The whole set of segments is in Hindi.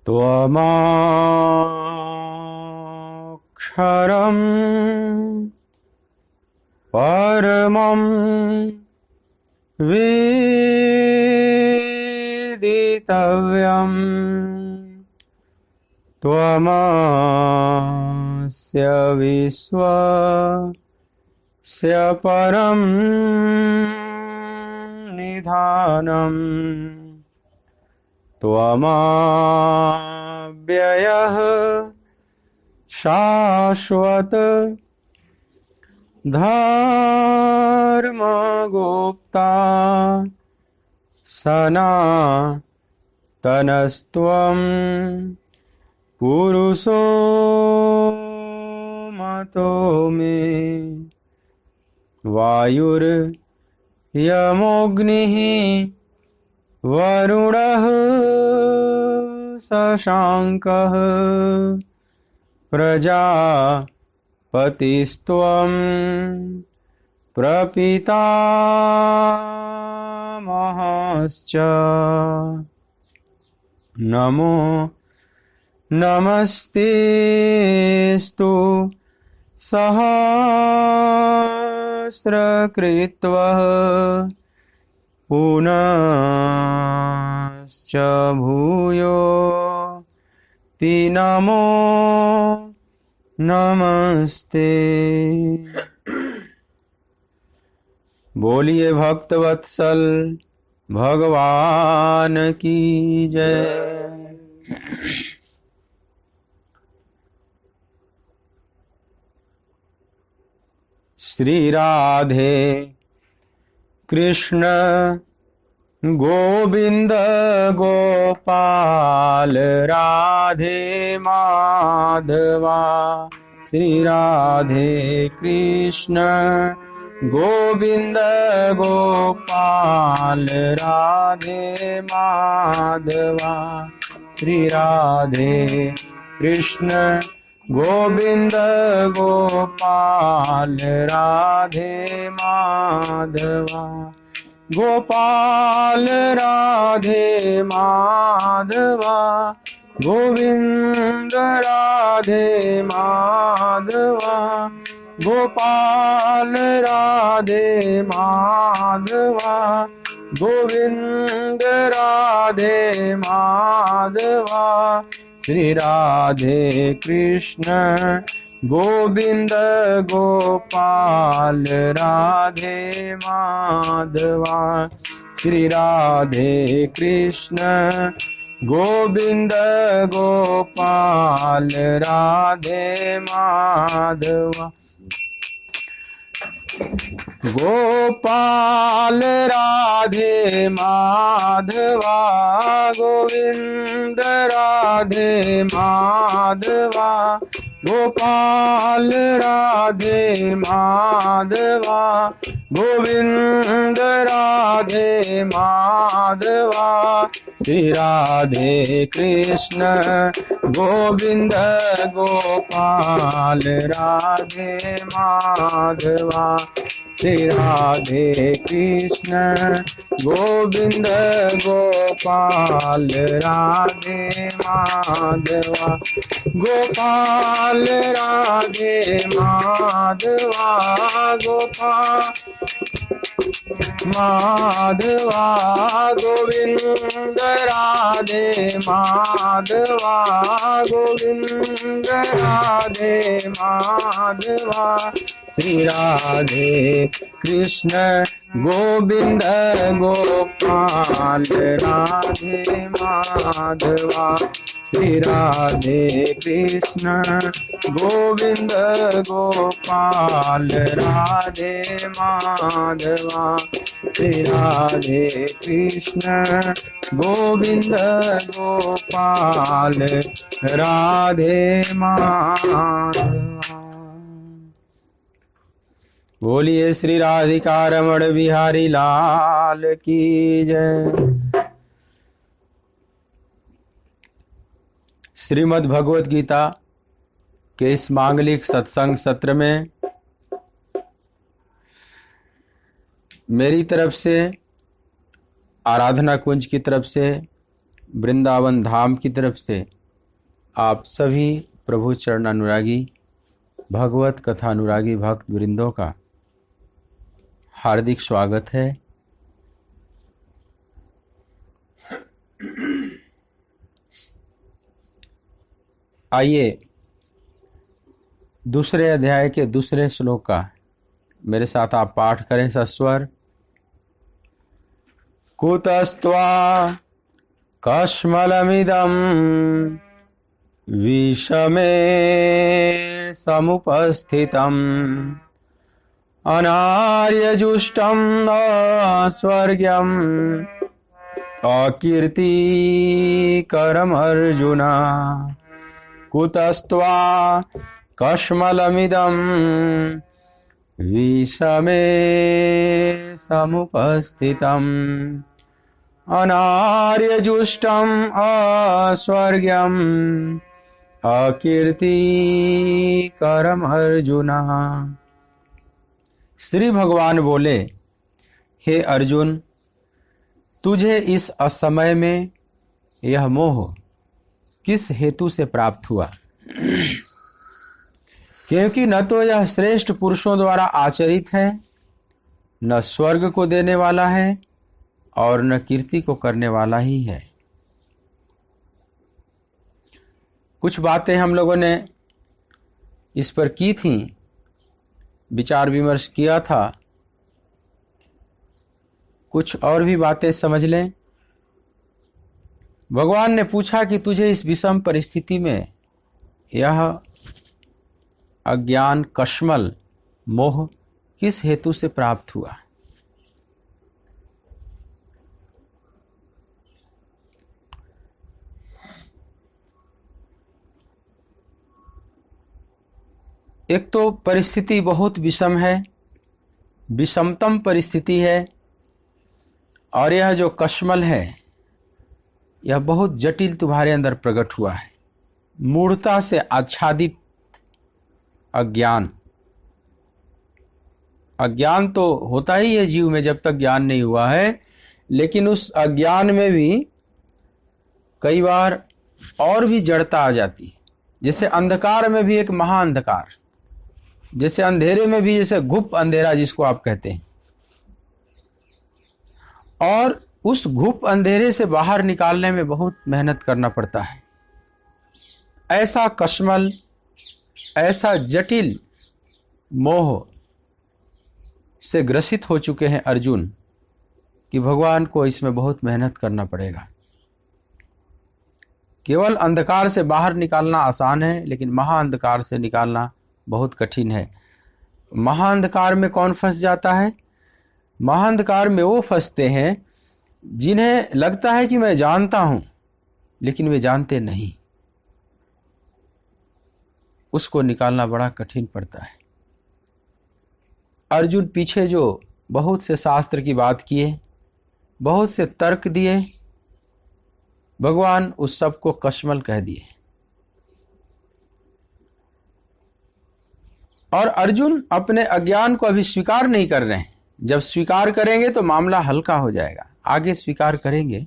त्वमक्षरं परमं वेदितव्यं त्वमस्य विश्वस्य परं निधानम् त्वमव्ययः शाश्वत धर्मगुप्ता सनातनस्त्वं पुरुषो मतो मे वायुर्यमोऽग्निः वरुणः शशाङ्कः प्रजापतिस्त्वं प्रपितामहश्च नमो नमस्तेस्तु सहस्रकृत्वः पुनश्च भूयोऽपि नमो नमस्ते। बोलिए भक्तवत्सल भगवान की जय। श्री राधे कृष्ण गोविंद गोपाल राधे माधवा। श्री राधे कृष्ण गोविंद गोपाल राधे माधवा। श्री राधे कृष्ण गोविंद गोपाल राधे माधवा। गोपाल राधे माधवा गोविंद राधे माधवा। गोपाल राधे माधवा गोविंद राधे माधवा। श्री राधे कृष्ण गोविंद गोपाल राधे माधवा। श्री राधे कृष्ण गोविंद गोपाल राधे माधवा। गोपाल राधे माधवा गोविंद राधे माधवा। गोपाल राधे माधवा गोविंद राधे माधवा। श्री राधे कृष्ण गोविंद गोपाल राधे माधवा। श्री राधे कृष्ण गोविंद गोपाल राधे माधवा। गोपाल राधे माधवा गोपाल माधवा गोविंद राधे माधवा गोविंद राधे माधवा। श्री राधे कृष्ण गोविंद गोपाल राधे माधवा। श्री राधे कृष्ण गोविंद गोपाल राधे माधवा। श्री राधे कृष्ण गोविंद गोपाल राधे माधवा। बोलिए श्री राधिका रमण बिहारी लाल की जय। श्रीमद् भगवत गीता के इस मांगलिक सत्संग सत्र में मेरी तरफ से, आराधना कुंज की तरफ से वृंदावन धाम की तरफ से आप सभी प्रभु चरण अनुरागी भगवत कथा अनुरागी भक्त वृंदों का हार्दिक स्वागत है। आइए दूसरे अध्याय के दूसरे श्लोक का मेरे साथ आप पाठ करें सस्वर। कुतस्त्वा कश्मलमिदं विषमे समुपस्थितम् अनार्यजुष्टम् अस्वर्ग्यम् अकीर्तिकरम् अर्जुन। कुतस्त्वा कश्मलमिदं विषमे समुपस्थितम् अनार्यजुष्टम् अस्वर्ग्यम् अकीर्तिकरम् अर्जुन। श्री भगवान बोले, हे अर्जुन, तुझे इस असमय में यह मोह किस हेतु से प्राप्त हुआ? क्योंकि न तो यह श्रेष्ठ पुरुषों द्वारा आचरित है, न स्वर्ग को देने वाला है और न कीर्ति को करने वाला ही है। कुछ बातें हम लोगों ने इस पर की थी, विचार विमर्श किया था। कुछ और भी बातें समझ लें। भगवान ने पूछा कि तुझे इस विषम परिस्थिति में यह अज्ञान कश्मल मोह किस हेतु से प्राप्त हुआ? एक तो परिस्थिति बहुत विषम है, विषमतम परिस्थिति है, और यह जो कश्मल है यह बहुत जटिल तुम्हारे अंदर प्रकट हुआ है। मूढ़ता से आच्छादित अज्ञान। अज्ञान तो होता ही है जीव में जब तक ज्ञान नहीं हुआ है, लेकिन उस अज्ञान में भी कई बार और भी जड़ता आ जाती है। जैसे अंधकार में भी एक महा अंधकार, जैसे अंधेरे में भी जैसे घुप अंधेरा जिसको आप कहते हैं, और उस घुप अंधेरे से बाहर निकालने में बहुत मेहनत करना पड़ता है। ऐसा कश्मल, ऐसा जटिल मोह से ग्रसित हो चुके हैं अर्जुन कि भगवान को इसमें बहुत मेहनत करना पड़ेगा। केवल अंधकार से बाहर निकालना आसान है, लेकिन महाअंधकार से निकालना बहुत कठिन है। महाअंधकार में कौन फंस जाता है? महाअंधकार में वो फंसते हैं जिन्हें लगता है कि मैं जानता हूं, लेकिन वे जानते नहीं। उसको निकालना बड़ा कठिन पड़ता है। अर्जुन पीछे जो बहुत से शास्त्र की बात किए, बहुत से तर्क दिए, भगवान उस सब को कश्मल कह दिए। और अर्जुन अपने अज्ञान को अभी स्वीकार नहीं कर रहे हैं। जब स्वीकार करेंगे तो मामला हल्का हो जाएगा। आगे स्वीकार करेंगे,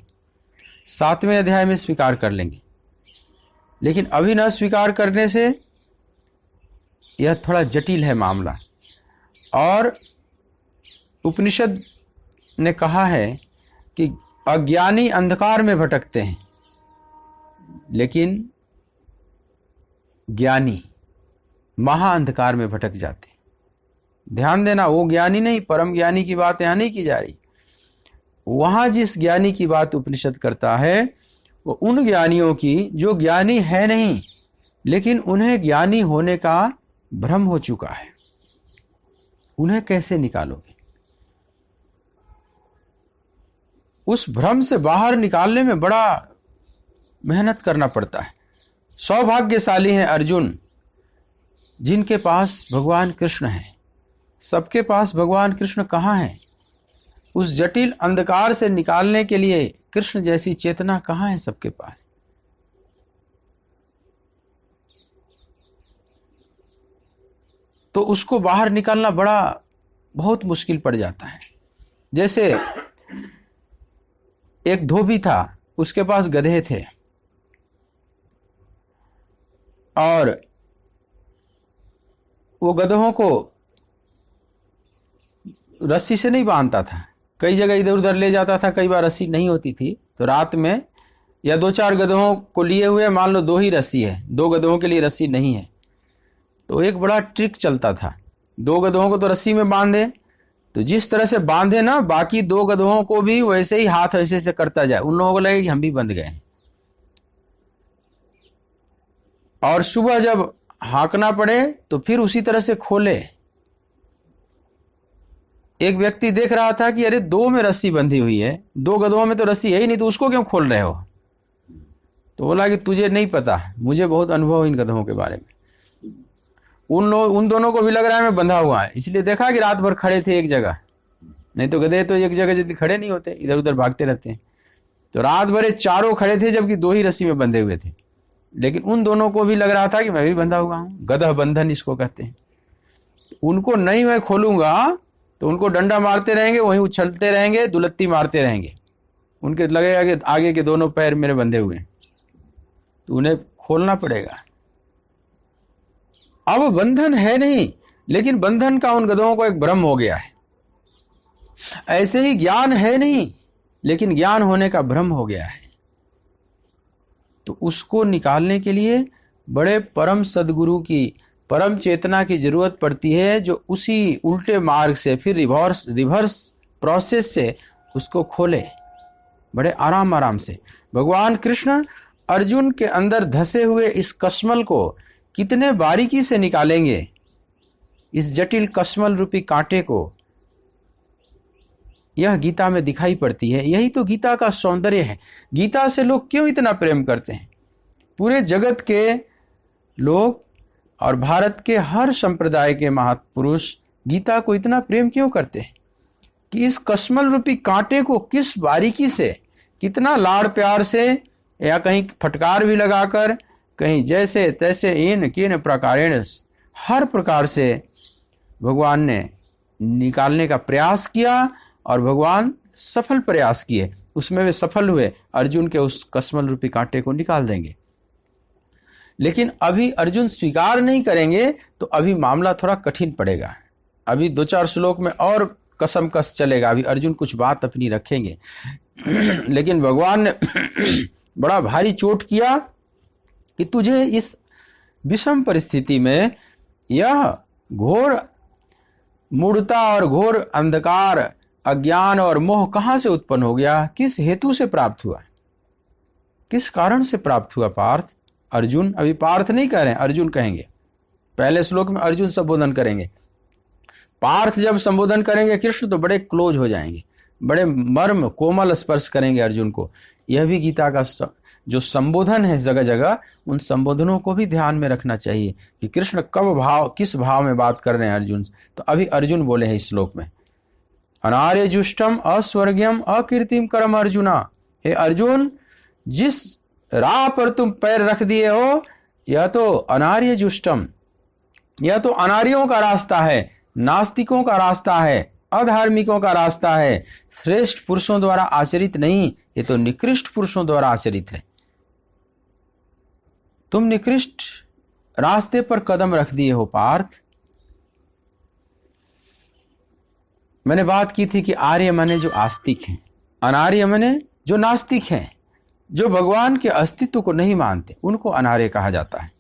7वें अध्याय में स्वीकार कर लेंगे, लेकिन अभी न स्वीकार करने से यह थोड़ा जटिल है मामला। और उपनिषद ने कहा है कि अज्ञानी अंधकार में भटकते हैं, लेकिन ज्ञानी महाअंधकार में भटक जाते हैं। ध्यान देना, वो ज्ञानी नहीं, परम ज्ञानी की बात यहां नहीं की जा रही। वहां जिस ज्ञानी की बात उपनिषद करता है वो उन ज्ञानियों की जो ज्ञानी है नहीं, लेकिन उन्हें ज्ञानी होने का भ्रम हो चुका है। उन्हें कैसे निकालोगे? उस भ्रम से बाहर निकालने में बड़ा मेहनत करना पड़ता है। सौभाग्यशाली हैं अर्जुन जिनके पास भगवान कृष्ण है। सबके पास भगवान कृष्ण कहाँ है? उस जटिल अंधकार से निकालने के लिए कृष्ण जैसी चेतना कहाँ है सबके पास? तो उसको बाहर निकालना बहुत मुश्किल पड़ जाता है। जैसे एक धोबी था, उसके पास गधे थे और वो गधों को रस्सी से नहीं बांधता था, कई जगह इधर उधर ले जाता था, कई बार रस्सी नहीं होती थी तो रात में, या 2-4 गधों को लिए हुए, मान लो 2 ही रस्सी है, 2 गधों के लिए रस्सी नहीं है, तो एक बड़ा ट्रिक चलता था। 2 गधों को तो रस्सी में बांधे, तो जिस तरह से बांधे ना, बाकी 2 गधों को भी वैसे ही हाथ ऐसे से करता जाए, उन लोगों को लगे कि हम भी बंध गए। और सुबह जब हाँकना पड़े तो फिर उसी तरह से खोले। एक व्यक्ति देख रहा था कि अरे 2 में रस्सी बंधी हुई है, 2 गधों में तो रस्सी है ही नहीं, तो उसको क्यों खोल रहे हो? तो बोला कि तुझे नहीं पता, मुझे बहुत अनुभव इन गधों के बारे में। उन दोनों को भी लग रहा है मैं बंधा हुआ है, इसलिए देखा कि रात भर खड़े थे एक जगह, नहीं तो गधे तो एक जगह जल्दी खड़े नहीं होते, इधर उधर भागते रहते हैं। तो रात भर चारों खड़े थे, जबकि 2 ही रस्सी में बंधे हुए थे, लेकिन उन दोनों को भी लग रहा था कि मैं भी बंधा हुआ हूं, गधा बंधन इसको कहते हैं। उनको नहीं मैं खोलूंगा तो उनको डंडा मारते रहेंगे, वहीं उछलते रहेंगे, दुलत्ती मारते रहेंगे, उनके लगेगा कि आगे के दोनों पैर मेरे बंधे हुए हैं, तो उन्हें खोलना पड़ेगा। अब बंधन है नहीं, लेकिन बंधन का उन गधों को एक भ्रम हो गया है। ऐसे ही ज्ञान है नहीं, लेकिन ज्ञान होने का भ्रम हो गया है। तो उसको निकालने के लिए बड़े परम सदगुरु की, परम चेतना की जरूरत पड़ती है, जो उसी उल्टे मार्ग से फिर रिवर्स प्रोसेस से उसको खोले, बड़े आराम आराम से। भगवान कृष्ण अर्जुन के अंदर धसे हुए इस कश्मल को कितने बारीकी से निकालेंगे, इस जटिल कश्मल रूपी कांटे को, यह गीता में दिखाई पड़ती है। यही तो गीता का सौंदर्य है। गीता से लोग क्यों इतना प्रेम करते हैं? पूरे जगत के लोग और भारत के हर संप्रदाय के महापुरुष गीता को इतना प्रेम क्यों करते हैं कि इस कश्मल रूपी कांटे को किस बारीकी से, कितना लाड़ प्यार से, या कहीं फटकार भी लगाकर, कहीं जैसे तैसे इन किन प्रकारेण, हर प्रकार से भगवान ने निकालने का प्रयास किया और भगवान सफल प्रयास किए, उसमें वे सफल हुए, अर्जुन के उस कश्मल रूपी कांटे को निकाल देंगे। लेकिन अभी अर्जुन स्वीकार नहीं करेंगे तो अभी मामला थोड़ा कठिन पड़ेगा। अभी 2-4 श्लोक में और कसम कस चलेगा, अभी अर्जुन कुछ बात अपनी रखेंगे। लेकिन भगवान ने बड़ा भारी चोट किया कि तुझे इस विषम परिस्थिति में यह घोर मूढ़ता और घोर अंधकार, अज्ञान और मोह कहां से उत्पन्न हो गया, किस हेतु से प्राप्त हुआ, किस कारण से प्राप्त हुआ पार्थ? अर्जुन, अभी पार्थ नहीं कह रहे हैं, अर्जुन कहेंगे। पहले श्लोक में अर्जुन संबोधन करेंगे। पार्थ जब संबोधन करेंगे कृष्ण तो बड़े क्लोज हो जाएंगे, बड़े मर्म कोमल स्पर्श करेंगे अर्जुन को। यह भी गीता का जो संबोधन है जगह जगह, उन संबोधनों को भी ध्यान में रखना चाहिए कि कृष्ण कब भाव, किस भाव में बात कर रहे हैं अर्जुन। तो अभी अर्जुन बोले हैं इस श्लोक में, अनार्य जुष्टम अस्वर्गीयम अकीर्तिम करम अर्जुना। हे अर्जुन, जिस राह पर तुम पैर रख दिए हो, यह तो अनार्य जुष्टम, यह तो अनार्यों का रास्ता है, नास्तिकों का रास्ता है, अधार्मिकों का रास्ता है, श्रेष्ठ पुरुषों द्वारा आचरित नहीं, ये तो निकृष्ट पुरुषों द्वारा आचरित है। तुम निकृष्ट रास्ते पर कदम रख दिए हो पार्थ। मैंने बात की थी कि आर्य माने जो आस्तिक हैं, अनार्य माने जो नास्तिक हैं, जो भगवान के अस्तित्व को नहीं मानते, उनको अनार्य कहा जाता है।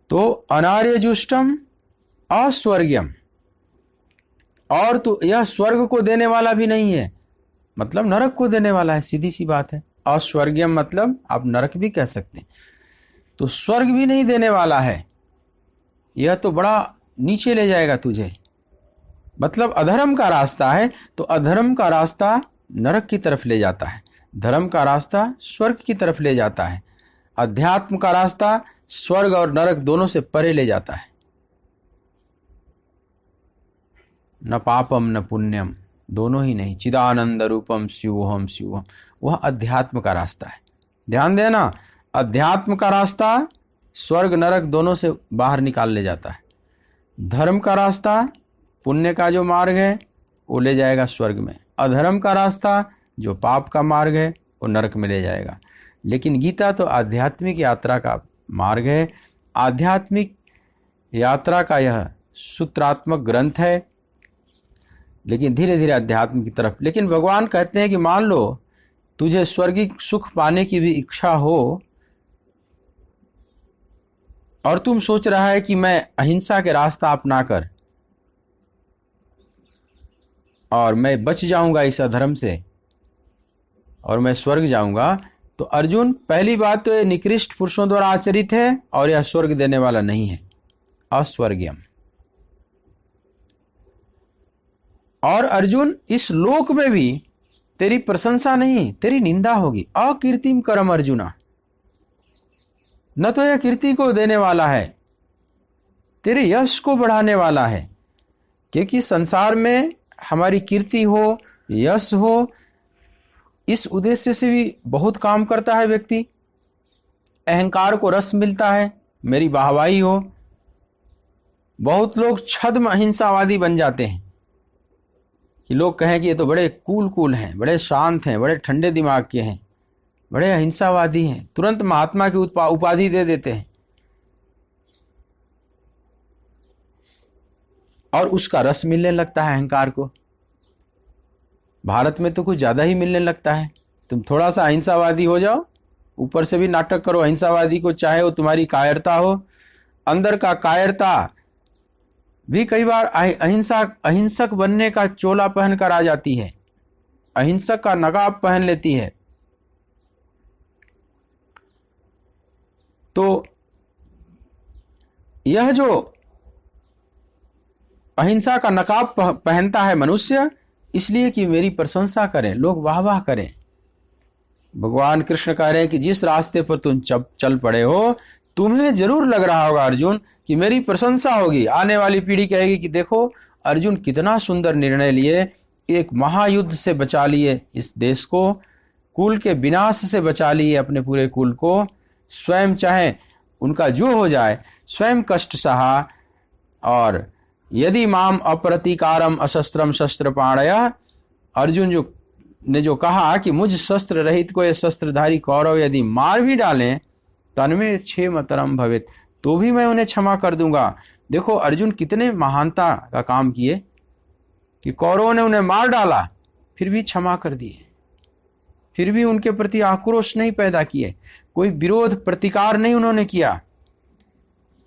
तो अनार्य जुष्टम अस्वर्गीयम, और तो यह स्वर्ग को देने वाला भी नहीं है, मतलब नरक को देने वाला है, सीधी सी बात है। अस्वर्गीयम मतलब आप नरक भी कह सकते हैं। तो स्वर्ग भी नहीं देने वाला है, यह तो बड़ा नीचे ले जाएगा तुझे, मतलब अधर्म का रास्ता है। तो अधर्म का रास्ता नरक की तरफ ले जाता है, धर्म का रास्ता स्वर्ग की तरफ ले जाता है, अध्यात्म का रास्ता स्वर्ग और नरक दोनों से परे ले जाता है। न पापम न पुण्यम, दोनों ही नहीं, चिदानंद रूपम शिवोहम शिवोहम, वह अध्यात्म का रास्ता है। ध्यान देना, अध्यात्म का रास्ता स्वर्ग नरक दोनों से बाहर निकाल ले जाता है। धर्म का रास्ता, पुण्य का जो मार्ग है वो ले जाएगा स्वर्ग में। अधर्म का रास्ता जो पाप का मार्ग है वो नरक में ले जाएगा। लेकिन गीता तो आध्यात्मिक यात्रा का मार्ग है, आध्यात्मिक यात्रा का यह सूत्रात्मक ग्रंथ है, लेकिन धीरे धीरे अध्यात्म की तरफ। लेकिन भगवान कहते हैं कि मान लो तुझे स्वर्गिक सुख पाने की भी इच्छा हो और तुम सोच रहा है कि मैं अहिंसा के रास्ता अपना कर और मैं बच जाऊंगा इस अधर्म से और मैं स्वर्ग जाऊंगा, तो अर्जुन पहली बात तो ये निकृष्ट पुरुषों द्वारा आचरित है और यह स्वर्ग देने वाला नहीं है, अस्वर्गीयम। और अर्जुन इस लोक में भी तेरी प्रशंसा नहीं, तेरी निंदा होगी। अकीर्तिम करम अर्जुना, न तो यह कीर्ति को देने वाला है, तेरे यश को बढ़ाने वाला है। क्योंकि संसार में हमारी कीर्ति हो, यश हो, इस उद्देश्य से भी बहुत काम करता है व्यक्ति। अहंकार को रस मिलता है, मेरी वाहवाही हो। बहुत लोग छद्म अहिंसावादी बन जाते हैं कि लोग कहें कि ये तो बड़े कूल हैं, बड़े शांत हैं, बड़े ठंडे दिमाग के हैं, बड़े अहिंसावादी हैं, तुरंत महात्मा की उपाधि दे देते हैं और उसका रस मिलने लगता है अहंकार को। भारत में तो कुछ ज्यादा ही मिलने लगता है। तुम थोड़ा सा अहिंसावादी हो जाओ, ऊपर से भी नाटक करो अहिंसावादी को, चाहे वो तुम्हारी कायरता हो, अंदर का कायरता भी कई बार अहिंसक बनने का चोला पहन कर आ जाती है, अहिंसक का नकाब पहन लेती है। तो यह जो अहिंसा का नकाब पहनता है मनुष्य, इसलिए कि मेरी प्रशंसा करें, लोग वाह वाह करें। भगवान कृष्ण कह रहे हैं कि जिस रास्ते पर तुम चल पड़े हो, तुम्हें जरूर लग रहा होगा अर्जुन कि मेरी प्रशंसा होगी। आने वाली पीढ़ी कहेगी कि देखो अर्जुन कितना सुंदर निर्णय लिए, एक महायुद्ध से बचा लिए इस देश को, कुल के विनाश से बचा लिए अपने पूरे कुल को, स्वयं चाहे उनका जो हो जाए स्वयं कष्ट सहा। और यदि माम अप्रतिकारम अशस्त्रम शस्त्र पाणय, अर्जुन ने जो कहा कि मुझ शस्त्र रहित को ये शस्त्रधारी कौरव यदि मार भी डालें तन्मे क्षेमतरम भवेत, तो भी मैं उन्हें क्षमा कर दूंगा। देखो अर्जुन कितने महानता का काम किए कि कौरवों ने उन्हें मार डाला फिर भी क्षमा कर दिए, फिर भी उनके प्रति आक्रोश नहीं पैदा किए, कोई विरोध प्रतिकार नहीं उन्होंने किया।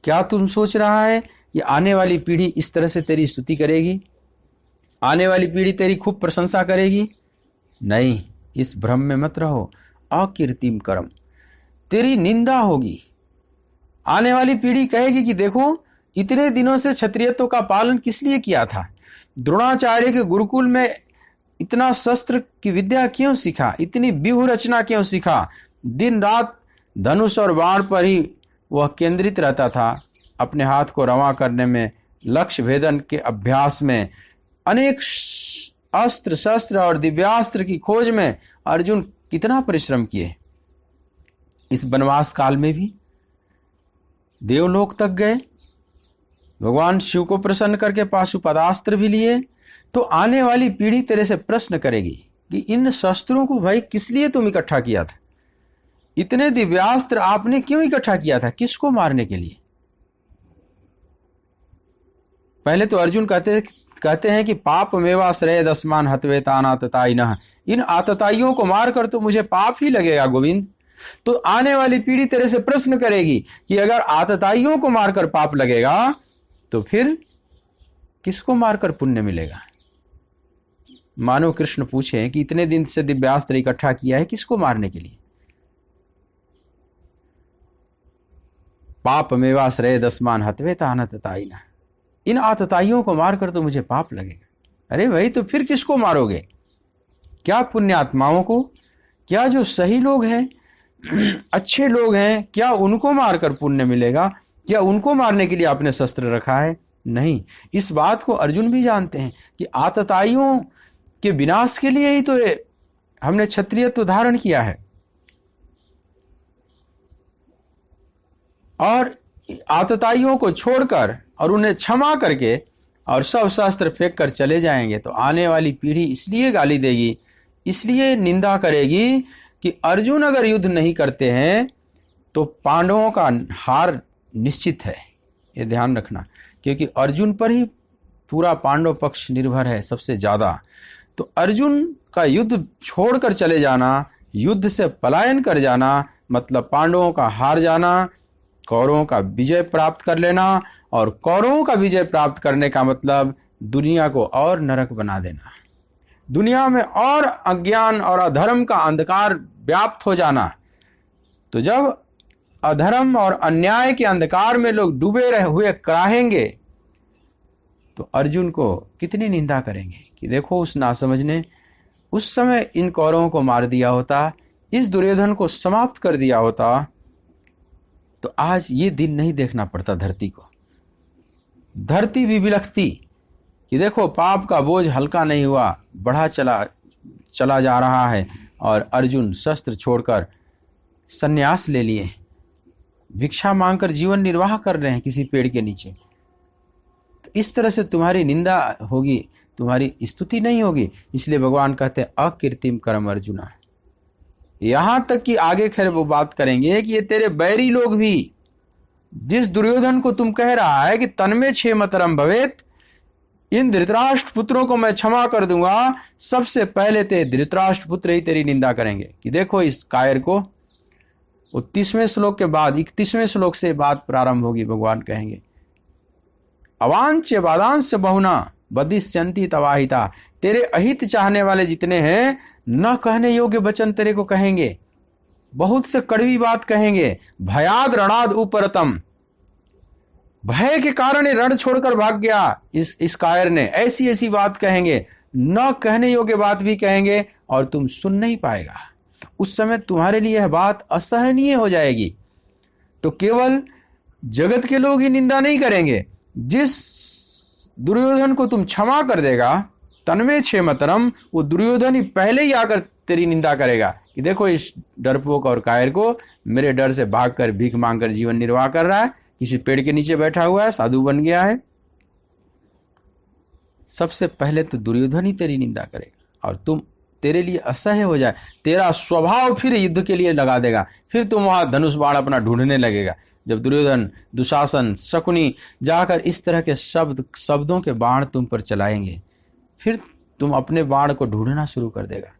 क्या तुम सोच रहा है कि आने वाली पीढ़ी इस तरह से तेरी स्तुति करेगी? आने वाली पीढ़ी तेरी खूब प्रशंसा करेगी? नहीं, इस भ्रम में मत रहो। अकीर्तिम करम, तेरी निंदा होगी। आने वाली पीढ़ी कहेगी कि देखो इतने दिनों से क्षत्रियत्व का पालन किस लिए किया था, द्रोणाचार्य के गुरुकुल में इतना शस्त्र की विद्या क्यों सीखा, इतनी व्यूह रचना क्यों सीखा, दिन रात धनुष और बाण पर ही वह केंद्रित रहता था, अपने हाथ को रवां करने में, लक्ष्य भेदन के अभ्यास में, अनेक अस्त्र शस्त्र और दिव्यास्त्र की खोज में अर्जुन कितना परिश्रम किए। इस वनवास काल में भी देवलोक तक गए, भगवान शिव को प्रसन्न करके पाशुपदास्त्र भी लिए। तो आने वाली पीढ़ी तेरे से प्रश्न करेगी कि इन शस्त्रों को भाई किस लिए तुम इकट्ठा किया था, इतने दिव्यास्त्र आपने क्यों इकट्ठा किया था, किसको मारने के लिए? पहले तो अर्जुन कहते हैं कि पाप मेवा श्रेय दस्मान हतवेतान आततायिनः, इन आतताइयों को मारकर तो मुझे पाप ही लगेगा गोविंद। तो आने वाली पीढ़ी तेरे से प्रश्न करेगी कि अगर आतताइयों को मारकर पाप लगेगा तो फिर किसको मारकर पुण्य मिलेगा? मानो कृष्ण पूछे कि इतने दिन से दिव्यास्त्र इकट्ठा किया है किसको मारने के लिए? पाप मेवा श्रेय दस्मान हतवेतान आततायिनः, इन आतताइयों को मारकर तो मुझे पाप लगेगा। अरे भाई, तो फिर किसको मारोगे? क्या पुण्यात्माओं को, क्या जो सही लोग हैं, अच्छे लोग हैं, क्या उनको मारकर पुण्य मिलेगा? क्या उनको मारने के लिए आपने शस्त्र रखा है? नहीं। इस बात को अर्जुन भी जानते हैं कि आतताइयों के विनाश के लिए ही तो हमने क्षत्रियत्व धारण किया है, और आतताइयों को छोड़कर और उन्हें क्षमा करके और सब शास्त्र फेंक कर चले जाएंगे तो आने वाली पीढ़ी इसलिए गाली देगी, इसलिए निंदा करेगी कि अर्जुन अगर युद्ध नहीं करते हैं तो पांडवों का हार निश्चित है, ये ध्यान रखना, क्योंकि अर्जुन पर ही पूरा पांडव पक्ष निर्भर है सबसे ज़्यादा। तो अर्जुन का युद्ध छोड़कर चले जाना, युद्ध से पलायन कर जाना, मतलब पांडवों का हार जाना, कौरवों का विजय प्राप्त कर लेना, और कौरवों का विजय प्राप्त करने का मतलब दुनिया को और नरक बना देना, दुनिया में और अज्ञान और अधर्म का अंधकार व्याप्त हो जाना। तो जब अधर्म और अन्याय के अंधकार में लोग डूबे रहे हुए कराहेंगे तो अर्जुन को कितनी निंदा करेंगे कि देखो उस नासमझ ने उस समय इन कौरवों को मार दिया होता, इस दुर्योधन को समाप्त कर दिया होता, तो आज ये दिन नहीं देखना पड़ता धरती को। धरती भी बिलखती कि देखो पाप का बोझ हल्का नहीं हुआ, बढ़ा चला जा रहा है, और अर्जुन शस्त्र छोड़कर संन्यास ले लिए, भिक्षा मांगकर जीवन निर्वाह कर रहे हैं किसी पेड़ के नीचे। तो इस तरह से तुम्हारी निंदा होगी, तुम्हारी स्तुति नहीं होगी। इसलिए भगवान कहते हैं अकीर्तिम कर्म अर्जुना। यहां तक कि आगे खैर वो बात करेंगे कि ये तेरे बैरी लोग भी, जिस दुर्योधन को तुम कह रहा है कि तन्मे क्षेमतरम भवेत, इन धृतराष्ट्र पुत्रों को मैं क्षमा कर दूंगा, सबसे पहले ते धृतराष्ट्र पुत्र ही तेरी निंदा करेंगे कि देखो इस कायर को। 30वें श्लोक के बाद 31वें श्लोक से बात प्रारंभ होगी। भगवान कहेंगे अवांच्य वादांश बहुना बदिष्यंती तवाहिता, तेरे अहित चाहने वाले जितने हैं न कहने योग्य वचन तेरे को कहेंगे, बहुत से कड़वी बात कहेंगे। भयाद रणाद उपरतम, भय के कारण रण छोड़कर भाग गया इस कायर ने, ऐसी ऐसी बात कहेंगे, न कहने योग्य बात भी कहेंगे, और तुम सुन नहीं पाएगा। उस समय तुम्हारे लिए यह बात असहनीय हो जाएगी। तो केवल जगत के लोग ही निंदा नहीं करेंगे, जिस दुर्योधन को तुम क्षमा कर देगा तन्मे क्षेमतरम, वो दुर्योधन ही पहले ही आकर तेरी निंदा करेगा कि देखो इस डरपोक और कायर को, मेरे डर से भागकर भीख मांगकर जीवन निर्वाह कर रहा है, किसी पेड़ के नीचे बैठा हुआ है, साधु बन गया है। सबसे पहले तो दुर्योधन ही तेरी निंदा करेगा और तेरे लिए असह्य हो जाए, तेरा स्वभाव फिर युद्ध के लिए लगा देगा, फिर तुम वहां धनुष बाण अपना ढूंढने लगेगा। जब दुर्योधन, दुशासन, शकुनी जाकर इस तरह के शब्दों के बाण तुम पर चलाएंगे, फिर तुम अपने बाण को ढूंढना शुरू कर देगा,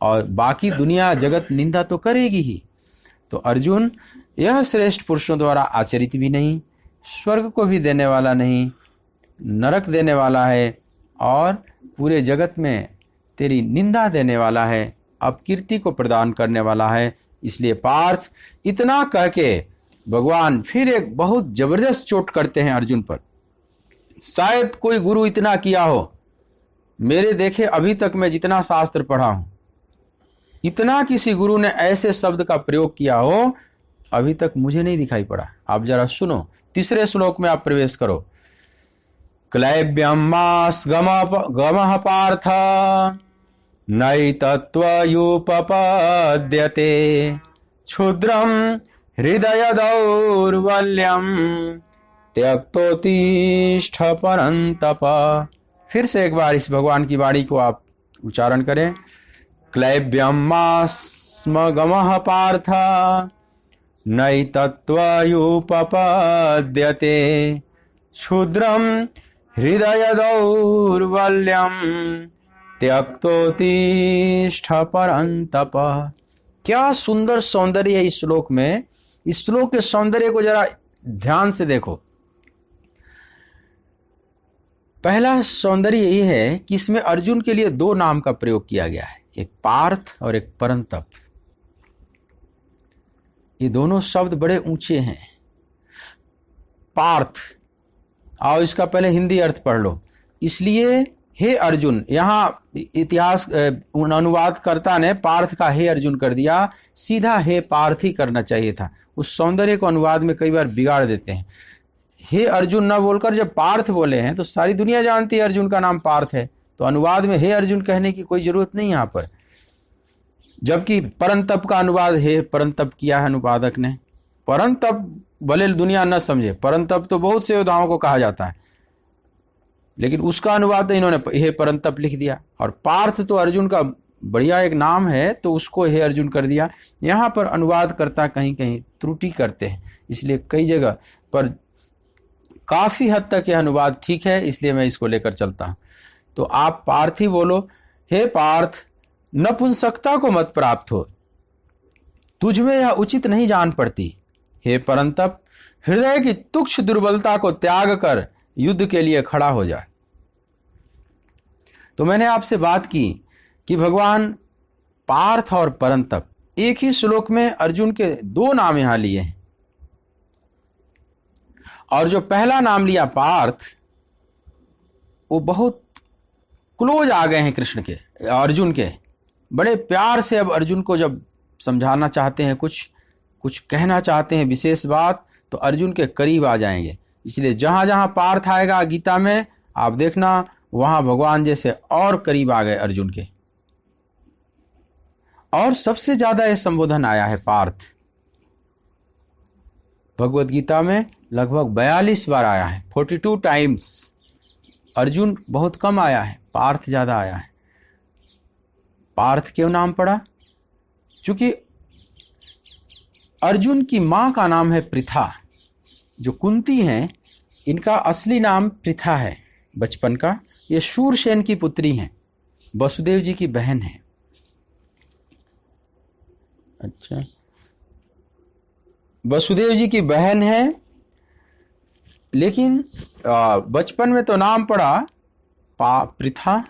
और बाकी दुनिया जगत निंदा तो करेगी ही। तो अर्जुन, यह श्रेष्ठ पुरुषों द्वारा आचरित भी नहीं, स्वर्ग को भी देने वाला नहीं, नरक देने वाला है, और पूरे जगत में तेरी निंदा देने वाला है, अपकीर्ति को प्रदान करने वाला है। इसलिए पार्थ, इतना कह के भगवान फिर एक बहुत जबरदस्त चोट करते हैं अर्जुन पर। शायद कोई गुरु इतना किया हो, मेरे देखे अभी तक मैं जितना शास्त्र पढ़ा हूं, इतना किसी गुरु ने ऐसे शब्द का प्रयोग किया हो, अभी तक मुझे नहीं दिखाई पड़ा। आप जरा सुनो, 3 श्लोक में आप प्रवेश करो। क्लैब्यम मास गमः पार्थ नैतत्वयुपपद्यते क्षुद्रम हृदय दौर्बल्यम त्यक्तोत्तिष्ठ परन्तप। फिर से एक बार इस भगवान की वाणी को आप उच्चारण करें। क्लैब्यम मास्म गमः पार्थ नैतत्वयुपपद्यते क्षुद्रम हृदय दौर्बल्यम त्यक्तोत्तिष्ठ परन्तप। क्या सुंदर सौंदर्य है इस श्लोक में। इस श्लोक के सौंदर्य को जरा ध्यान से देखो। पहला सौंदर्य यही है कि इसमें अर्जुन के लिए 2 नाम का प्रयोग किया गया है, एक पार्थ और एक परंतप। ये दोनों शब्द बड़े ऊंचे हैं। पार्थ, आओ इसका पहले हिंदी अर्थ पढ़ लो। इसलिए हे अर्जुन, यहाँ इतिहास अनुवादकर्ता ने पार्थ का हे अर्जुन कर दिया, सीधा हे पार्थ ही करना चाहिए था। उस सौंदर्य को अनुवाद में कई बार बिगाड़ देते हैं। हे अर्जुन ना बोलकर जब पार्थ बोले हैं तो सारी दुनिया जानती है अर्जुन का नाम पार्थ है, तो अनुवाद में हे अर्जुन कहने की कोई जरूरत नहीं यहाँ पर। जबकि परंतप का अनुवाद हे परंतप किया है अनुवादक ने। परंतप भले दुनिया न समझे, परंतप तो बहुत से योद्धाओं को कहा जाता है, लेकिन उसका अनुवाद इन्होंने हे परंतप लिख दिया। और पार्थ तो अर्जुन का बढ़िया एक नाम है तो उसको हे अर्जुन कर दिया। यहाँ पर अनुवाद करता कहीं कहीं त्रुटि करते हैं, इसलिए कई जगह पर काफ़ी हद तक यह अनुवाद ठीक है, इसलिए मैं इसको लेकर चलता हूँ। तो आप पार्थ ही बोलो, हे पार्थ, नपुंसकता को मत प्राप्त हो, तुझमें यह उचित नहीं जान पड़ती। हे परंतप, हृदय की तुच्छ दुर्बलता को त्याग कर युद्ध के लिए खड़ा हो जा। तो मैंने आपसे बात की कि भगवान पार्थ और परंतप, एक ही श्लोक में अर्जुन के दो नाम यहां लिए हैं, और जो पहला नाम लिया पार्थ, वो बहुत क्लोज आ गए हैं कृष्ण के, अर्जुन के। बड़े प्यार से अब अर्जुन को जब समझाना चाहते हैं, कुछ कहना चाहते हैं विशेष बात, तो अर्जुन के करीब आ जाएंगे। इसलिए जहां जहां पार्थ आएगा गीता में, आप देखना वहां भगवान जैसे और करीब आ गए अर्जुन के। और सबसे ज्यादा यह संबोधन आया है पार्थ, भगवत गीता में लगभग 42 बार आया है, 42 टाइम्स। अर्जुन बहुत कम आया है, पार्थ ज्यादा आया है। पार्थ क्यों नाम पड़ा? क्योंकि अर्जुन की मां का नाम है पृथा। जो कुंती हैं, इनका असली नाम पृथा है बचपन का। ये शूरसेन की पुत्री हैं, वसुदेव जी की बहन है। अच्छा, वसुदेव जी की बहन है, लेकिन बचपन में तो नाम पड़ा पृथा,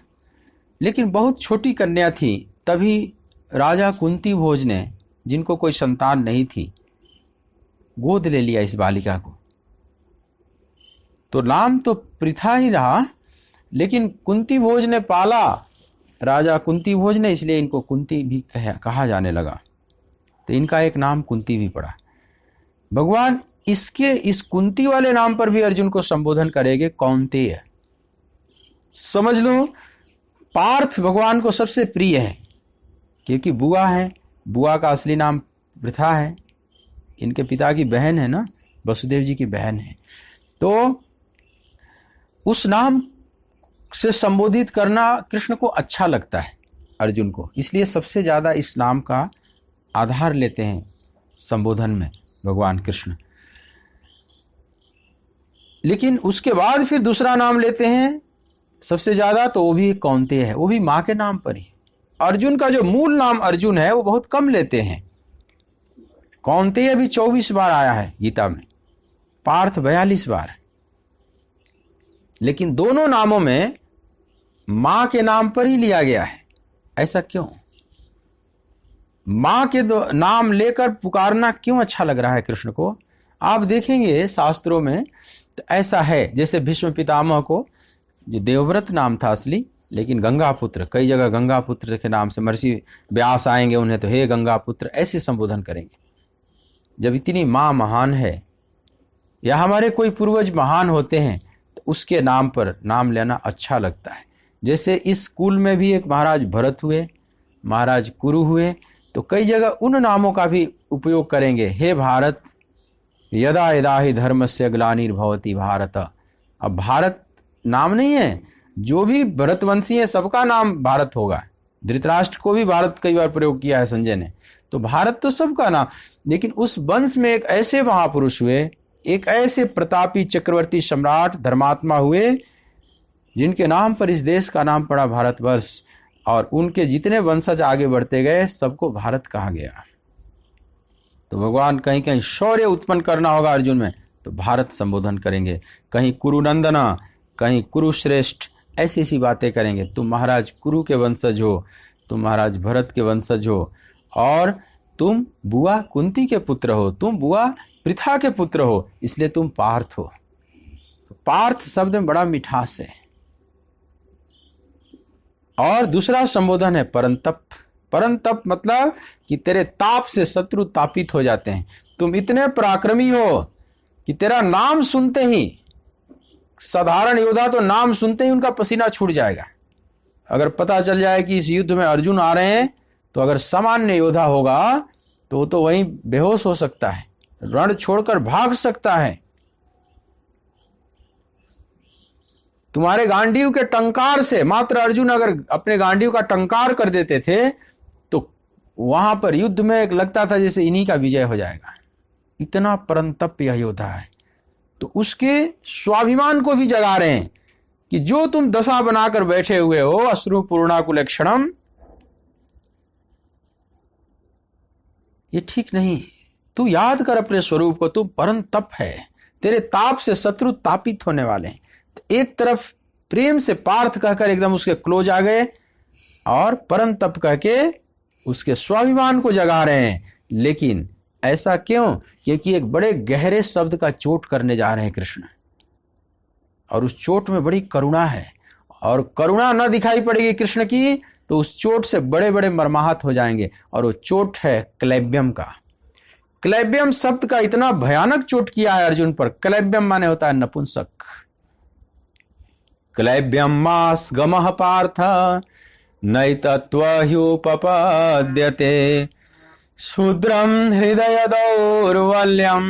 लेकिन बहुत छोटी कन्या थी। तभी राजा कुंती भोज ने, जिनको कोई संतान नहीं थी, गोद ले लिया इस बालिका को। तो नाम तो पृथा ही रहा, लेकिन कुंती भोज ने पाला, राजा कुंती भोज ने, इसलिए इनको कुंती भी कहा जाने लगा। तो इनका एक नाम कुंती भी पड़ा। भगवान इस कुंती वाले नाम पर भी अर्जुन को संबोधन करेंगे, कौन्तेय। समझ लो, पार्थ भगवान को सबसे प्रिय है, क्योंकि बुआ है, बुआ का असली नाम पृथा है, इनके पिता की बहन है ना, वसुदेव जी की बहन है। तो उस नाम से संबोधित करना कृष्ण को अच्छा लगता है अर्जुन को, इसलिए सबसे ज्यादा इस नाम का आधार लेते हैं संबोधन में भगवान कृष्ण। लेकिन उसके बाद फिर दूसरा नाम लेते हैं सबसे ज्यादा, तो वो भी कौन्तेय है, वो भी मां के नाम पर ही। अर्जुन का जो मूल नाम अर्जुन है वो बहुत कम लेते हैं। कौन्तेय भी 24 बार आया है गीता में, पार्थ 42 बार। लेकिन दोनों नामों में मां के नाम पर ही लिया गया है। ऐसा क्यों? मां के नाम लेकर पुकारना क्यों अच्छा लग रहा है कृष्ण को? आप देखेंगे शास्त्रों में तो ऐसा है, जैसे भीष्म पितामह को जो देवव्रत नाम था असली, लेकिन गंगापुत्र, कई जगह गंगापुत्र के नाम से महर्षि व्यास आएंगे उन्हें तो हे गंगापुत्र ऐसे संबोधन करेंगे। जब इतनी मां महान है या हमारे कोई पूर्वज महान होते हैं तो उसके नाम पर नाम लेना अच्छा लगता है। जैसे इस स्कूल में भी एक महाराज भरत हुए, महाराज कुरु हुए, तो कई जगह उन नामों का भी उपयोग करेंगे। हे भारत, यदा यदा हि धर्मस्य ग्लानिर्भवति भारत। अब भारत नाम नहीं है, जो भी भरतवंशी है सबका नाम भारत होगा। धृतराष्ट्र को भी भारत कई बार प्रयोग किया है संजय ने, तो भारत तो सबका नाम। लेकिन उस वंश में एक ऐसे महापुरुष हुए, एक ऐसे प्रतापी चक्रवर्ती सम्राट धर्मात्मा हुए, जिनके नाम पर इस देश का नाम पड़ा भारतवर्ष, और उनके जितने वंशज आगे बढ़ते गए सबको भारत कहा गया। तो भगवान कहीं कहीं शौर्य उत्पन्न करना होगा अर्जुन में, तो भारत संबोधन करेंगे। कहीं कुरुनंदना, कहीं कुरुश्रेष्ठ, ऐसी ऐसी बातें करेंगे। तुम महाराज कुरु के वंशज हो, तुम महाराज भरत के वंशज हो, और तुम बुआ कुंती के पुत्र हो, तुम बुआ पृथा के पुत्र हो, इसलिए तुम पार्थ हो। तो पार्थ शब्द में बड़ा मिठास है। और दूसरा संबोधन है परंतप। परंतप मतलब कि तेरे ताप से शत्रु तापित हो जाते हैं। तुम इतने पराक्रमी हो कि तेरा नाम सुनते ही, साधारण योद्धा तो नाम सुनते ही उनका पसीना छूट जाएगा। अगर पता चल जाए कि इस युद्ध में अर्जुन आ रहे हैं, तो अगर सामान्य योद्धा होगा तो वहीं बेहोश हो सकता है, रण छोड़कर भाग सकता है। तुम्हारे गांडीव के टंकार से मात्र अर्जुन अगर अपने गांडीव का टंकार कर देते थे तो वहां पर युद्ध में एक लगता था जैसे इन्हीं का विजय हो जाएगा। इतना परंतप यह योद्धा है। तो उसके स्वाभिमान को भी जगा रहे हैं कि जो तुम दशा बनाकर बैठे हुए हो अश्रु पूर्णाकुल क्षणम, ये ठीक नहीं। तू याद कर अपने स्वरूप को, तू परम तप है, तेरे ताप से शत्रु तापित होने वाले हैं। तो एक तरफ प्रेम से पार्थ कहकर एकदम उसके क्लोज आ गए और परम तप कह के उसके स्वाभिमान को जगा रहे हैं। लेकिन ऐसा क्यों? क्योंकि एक बड़े गहरे शब्द का चोट करने जा रहे हैं कृष्ण, और उस चोट में बड़ी करुणा है, और करुणा न दिखाई पड़ेगी कृष्ण की तो उस चोट से बड़े बड़े मर्माहत हो जाएंगे। और वो चोट है क्लैब्यम का। क्लैब्यम शब्द का इतना भयानक चोट किया है अर्जुन पर। क्लैब्यम माने होता है नपुंसक। क्लैब्यम मास गमः पार्थ नैतत्वह्युपपद्यते शूद्रम हृदय दौर्बल्यम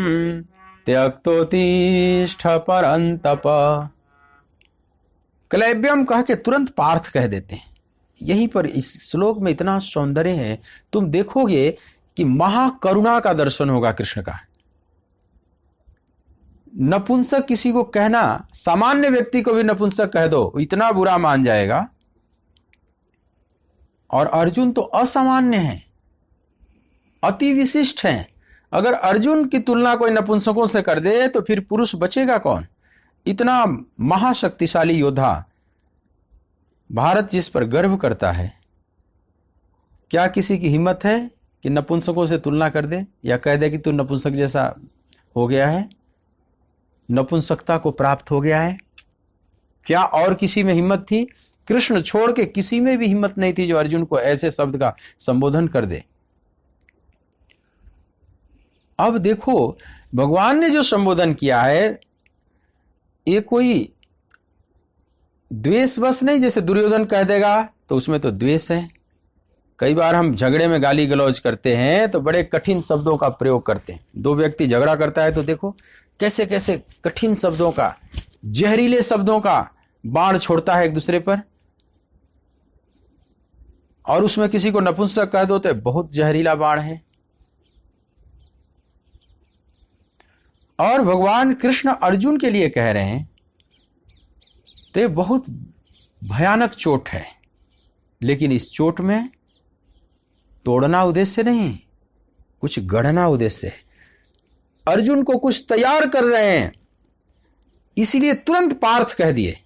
त्यक्तोत्तिष्ठ परंतप। क्लैब्यम कह के तुरंत पार्थ कह देते हैं। यहीं पर इस श्लोक में इतना सौंदर्य है। तुम देखोगे कि महाकरुणा का दर्शन होगा कृष्ण का। नपुंसक किसी को कहना, सामान्य व्यक्ति को भी नपुंसक कह दो इतना बुरा मान जाएगा, और अर्जुन तो असामान्य है, अति विशिष्ट हैं। अगर अर्जुन की तुलना कोई नपुंसकों से कर दे तो फिर पुरुष बचेगा कौन? इतना महाशक्तिशाली योद्धा भारत जिस पर गर्व करता है, क्या किसी की हिम्मत है कि नपुंसकों से तुलना कर दे या कह दे कि तू नपुंसक जैसा हो गया है, नपुंसकता को प्राप्त हो गया है? क्या और किसी में हिम्मत थी? कृष्ण छोड़ के किसी में भी हिम्मत नहीं थी जो अर्जुन को ऐसे शब्द का संबोधन कर दे। अब देखो भगवान ने जो संबोधन किया है ये कोई द्वेषवश नहीं, जैसे दुर्योधन कह देगा तो उसमें तो द्वेष है। कई बार हम झगड़े में गाली गलौज करते हैं तो बड़े कठिन शब्दों का प्रयोग करते हैं। दो व्यक्ति झगड़ा करता है तो देखो कैसे कैसे कठिन शब्दों का, जहरीले शब्दों का बाण छोड़ता है एक दूसरे पर, और उसमें किसी को नपुंसक कह दो तो बहुत जहरीला बाण है। और भगवान कृष्ण अर्जुन के लिए कह रहे हैं तो ये बहुत भयानक चोट है। लेकिन इस चोट में तोड़ना उद्देश्य नहीं, कुछ गढ़ना उद्देश्य है। अर्जुन को कुछ तैयार कर रहे हैं, इसीलिए तुरंत पार्थ कह दिए।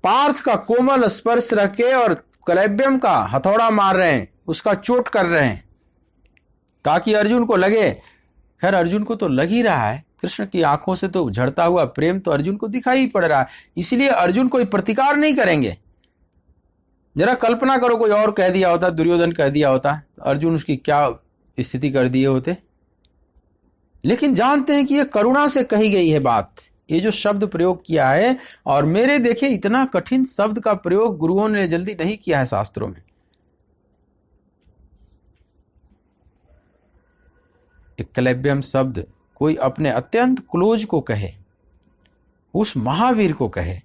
पार्थ का कोमल स्पर्श रखे और क्लैब्यम का हथौड़ा मार रहे हैं, उसका चोट कर रहे हैं ताकि अर्जुन को लगे। खैर अर्जुन को तो लग ही रहा है, कृष्ण की आंखों से तो झड़ता हुआ प्रेम तो अर्जुन को दिखाई ही पड़ रहा है, इसलिए अर्जुन कोई प्रतिकार नहीं करेंगे। जरा कल्पना करो कोई और कह दिया होता, दुर्योधन कह दिया होता, अर्जुन उसकी क्या स्थिति कर दिए होते। लेकिन जानते हैं कि यह करुणा से कही गई है बात, ये जो शब्द प्रयोग किया है। और मेरे देखे इतना कठिन शब्द का प्रयोग गुरुओं ने जल्दी नहीं किया है शास्त्रों में। क्लैब्यम शब्द कोई अपने अत्यंत क्लोज को कहे, उस महावीर को कहे।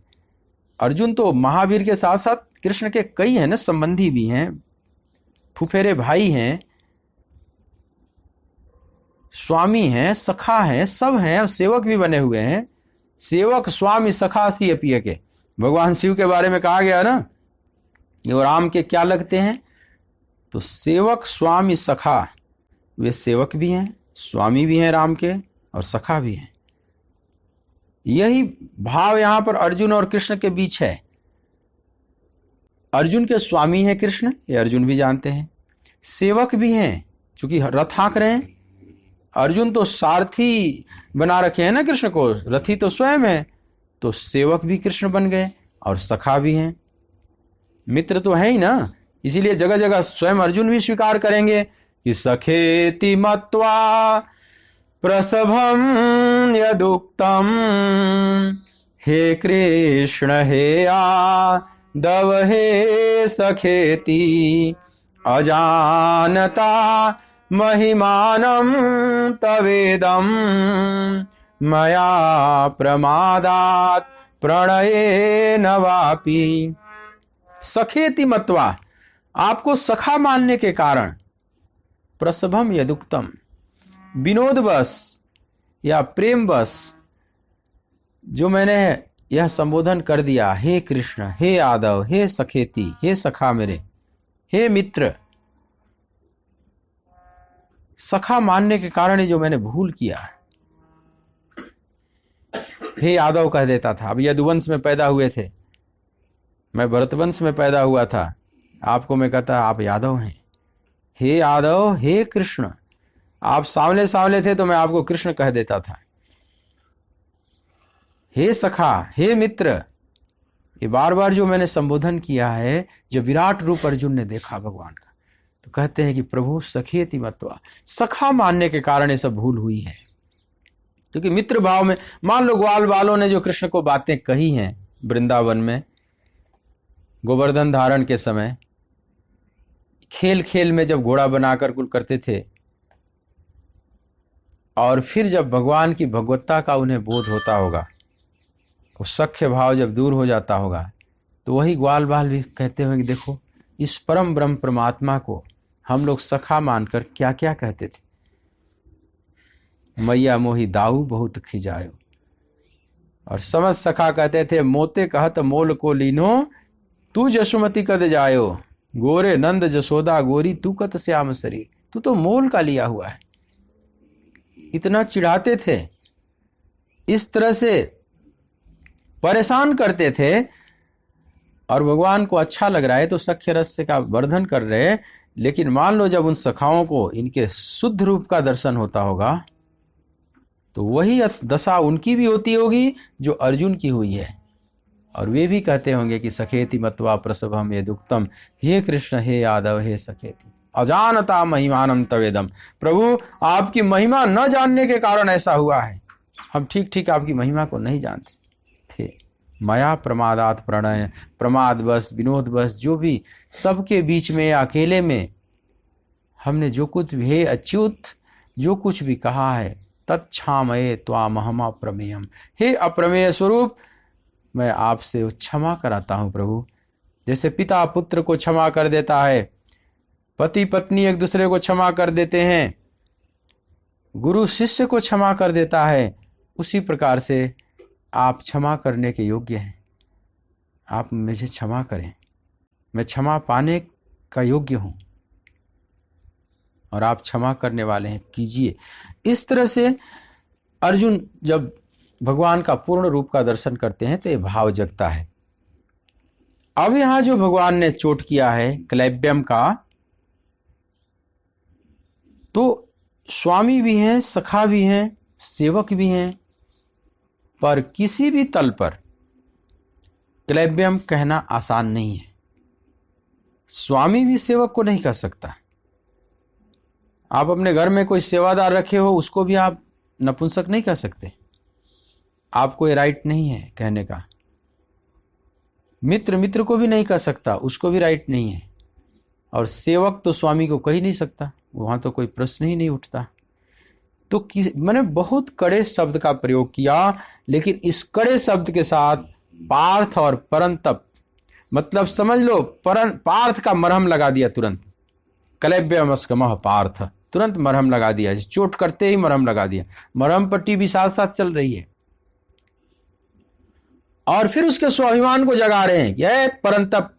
अर्जुन तो महावीर के साथ साथ कृष्ण के कई हैं ना, संबंधी भी हैं, फुफेरे भाई हैं, स्वामी हैं, सखा हैं, सब हैं, और सेवक भी बने हुए हैं। सेवक स्वामी सखा सी अपिय के भगवान शिव के बारे में कहा गया ना, ये राम के क्या लगते हैं? तो सेवक स्वामी सखा, वे सेवक भी हैं, स्वामी भी हैं राम के, और सखा भी हैं। यही भाव यहां पर अर्जुन और कृष्ण के बीच है। अर्जुन के स्वामी हैं कृष्ण, ये अर्जुन भी जानते हैं। सेवक भी हैं, चूंकि रथ हाँक रहे हैं। अर्जुन तो सारथी बना रखे हैं ना कृष्ण को, रथी तो स्वयं है, तो सेवक भी कृष्ण बन गए और सखा भी हैं, मित्र तो है ही ना। इसीलिए जगह जगह स्वयं अर्जुन भी स्वीकार करेंगे कि सखेति मत्वा प्रसभम यदुक्तम हे कृष्ण हे यादव हे सखेति अजानता महिमानं तवेदं मया प्रमादात् प्रणये नवापि। सखेति मत्वा, आपको सखा मानने के कारण, प्रसभम यदुक्तम, विनोद बस या प्रेम बस जो मैंने यह संबोधन कर दिया, हे कृष्ण, हे यादव, हे सखेति, हे सखा मेरे, हे मित्र, सखा मानने के कारण जो मैंने भूल किया, हे यादव कह देता था। अब यदुवंश में पैदा हुए थे, मैं भरतवंश में पैदा हुआ था, आपको मैं कहता आप यादव हैं। हे यादव, हे कृष्ण, आप सामने सामने थे तो मैं आपको कृष्ण कह देता था। हे सखा, हे मित्र, ये बार बार जो मैंने संबोधन किया है, जब विराट रूप अर्जुन ने देखा भगवान का, तो कहते हैं कि प्रभु सखेति मत्वा, सखा मानने के कारण ये सब भूल हुई है। क्योंकि मित्र भाव में, मान लो ग्वाल बालों ने जो कृष्ण को बातें कही हैं वृंदावन में गोवर्धन धारण के समय, खेल खेल में जब घोड़ा बनाकर कुल करते थे, और फिर जब भगवान की भगवत्ता का उन्हें बोध होता होगा, वो सख्य भाव जब दूर हो जाता होगा, तो वही ग्वाल बाल भी कहते होंगे, देखो इस परम ब्रह्म परमात्मा को हम लोग सखा मानकर क्या क्या कहते थे। मैया मोही दाऊ बहुत खिजायो, और समझ सखा कहते थे, मोते कहत मोल को लीनो, तू जसुमती कद जायो, गोरे नंद जसोदा गोरी, तू कत श्याम शरीर, तू तो मोल का लिया हुआ है। इतना चिढ़ाते थे, इस तरह से परेशान करते थे, और भगवान को अच्छा लग रहा है तो सख्य रस का वर्धन कर रहे हैं। लेकिन मान लो जब उन सखाओं को इनके शुद्ध रूप का दर्शन होता होगा, तो वही दशा उनकी भी होती होगी जो अर्जुन की हुई है, और वे भी कहते होंगे कि सखेति मत्वा प्रसभम यदुक्तम, हे कृष्ण, हे यादव, हे सखेति, अजानता महिमानम तवेदम। प्रभु, आपकी महिमा न जानने के कारण ऐसा हुआ है, हम ठीक ठीक आपकी महिमा को नहीं जानते थे। माया प्रमादात प्रणय, प्रमाद बस, विनोद बस, जो भी सबके बीच में अकेले में हमने जो कुछ भी, हे अच्युत, जो कुछ भी कहा है, तत्क्षामये त्वामहम अप्रमेयम, हे अप्रमेय स्वरूप, मैं आपसे क्षमा कराता हूँ प्रभु। जैसे पिता पुत्र को क्षमा कर देता है, पति पत्नी एक दूसरे को क्षमा कर देते हैं, गुरु शिष्य को क्षमा कर देता है, उसी प्रकार से आप क्षमा करने के योग्य हैं। आप मुझे क्षमा करें, मैं क्षमा पाने का योग्य हूं, और आप क्षमा करने वाले हैं, कीजिए। इस तरह से अर्जुन जब भगवान का पूर्ण रूप का दर्शन करते हैं तो ये भाव जगता है। अब यहां जो भगवान ने चोट किया है क्लैब्यम का, तो स्वामी भी हैं, सखा भी हैं, सेवक भी हैं, पर किसी भी तल पर क्लैब्यम कहना आसान नहीं है। स्वामी भी सेवक को नहीं कह सकता। आप अपने घर में कोई सेवादार रखे हो, उसको भी आप नपुंसक नहीं कह सकते, आपको ये राइट नहीं है कहने का। मित्र को भी नहीं कह सकता, उसको भी राइट नहीं है। और सेवक तो स्वामी को कह ही नहीं सकता, वहां तो कोई प्रश्न ही नहीं उठता। तो मैंने बहुत कड़े शब्द का प्रयोग किया, लेकिन इस कड़े शब्द के साथ पार्थ और परंतप, मतलब समझ लो पार्थ का मरहम लगा दिया तुरंत। क्लैब्यमस्कमः पार्थ, तुरंत मरहम लगा दिया, चोट करते ही मरहम लगा दिया। मरहम पट्टी भी साथ साथ चल रही है, और फिर उसके स्वाभिमान को जगा रहे हैं कि ए परंतप,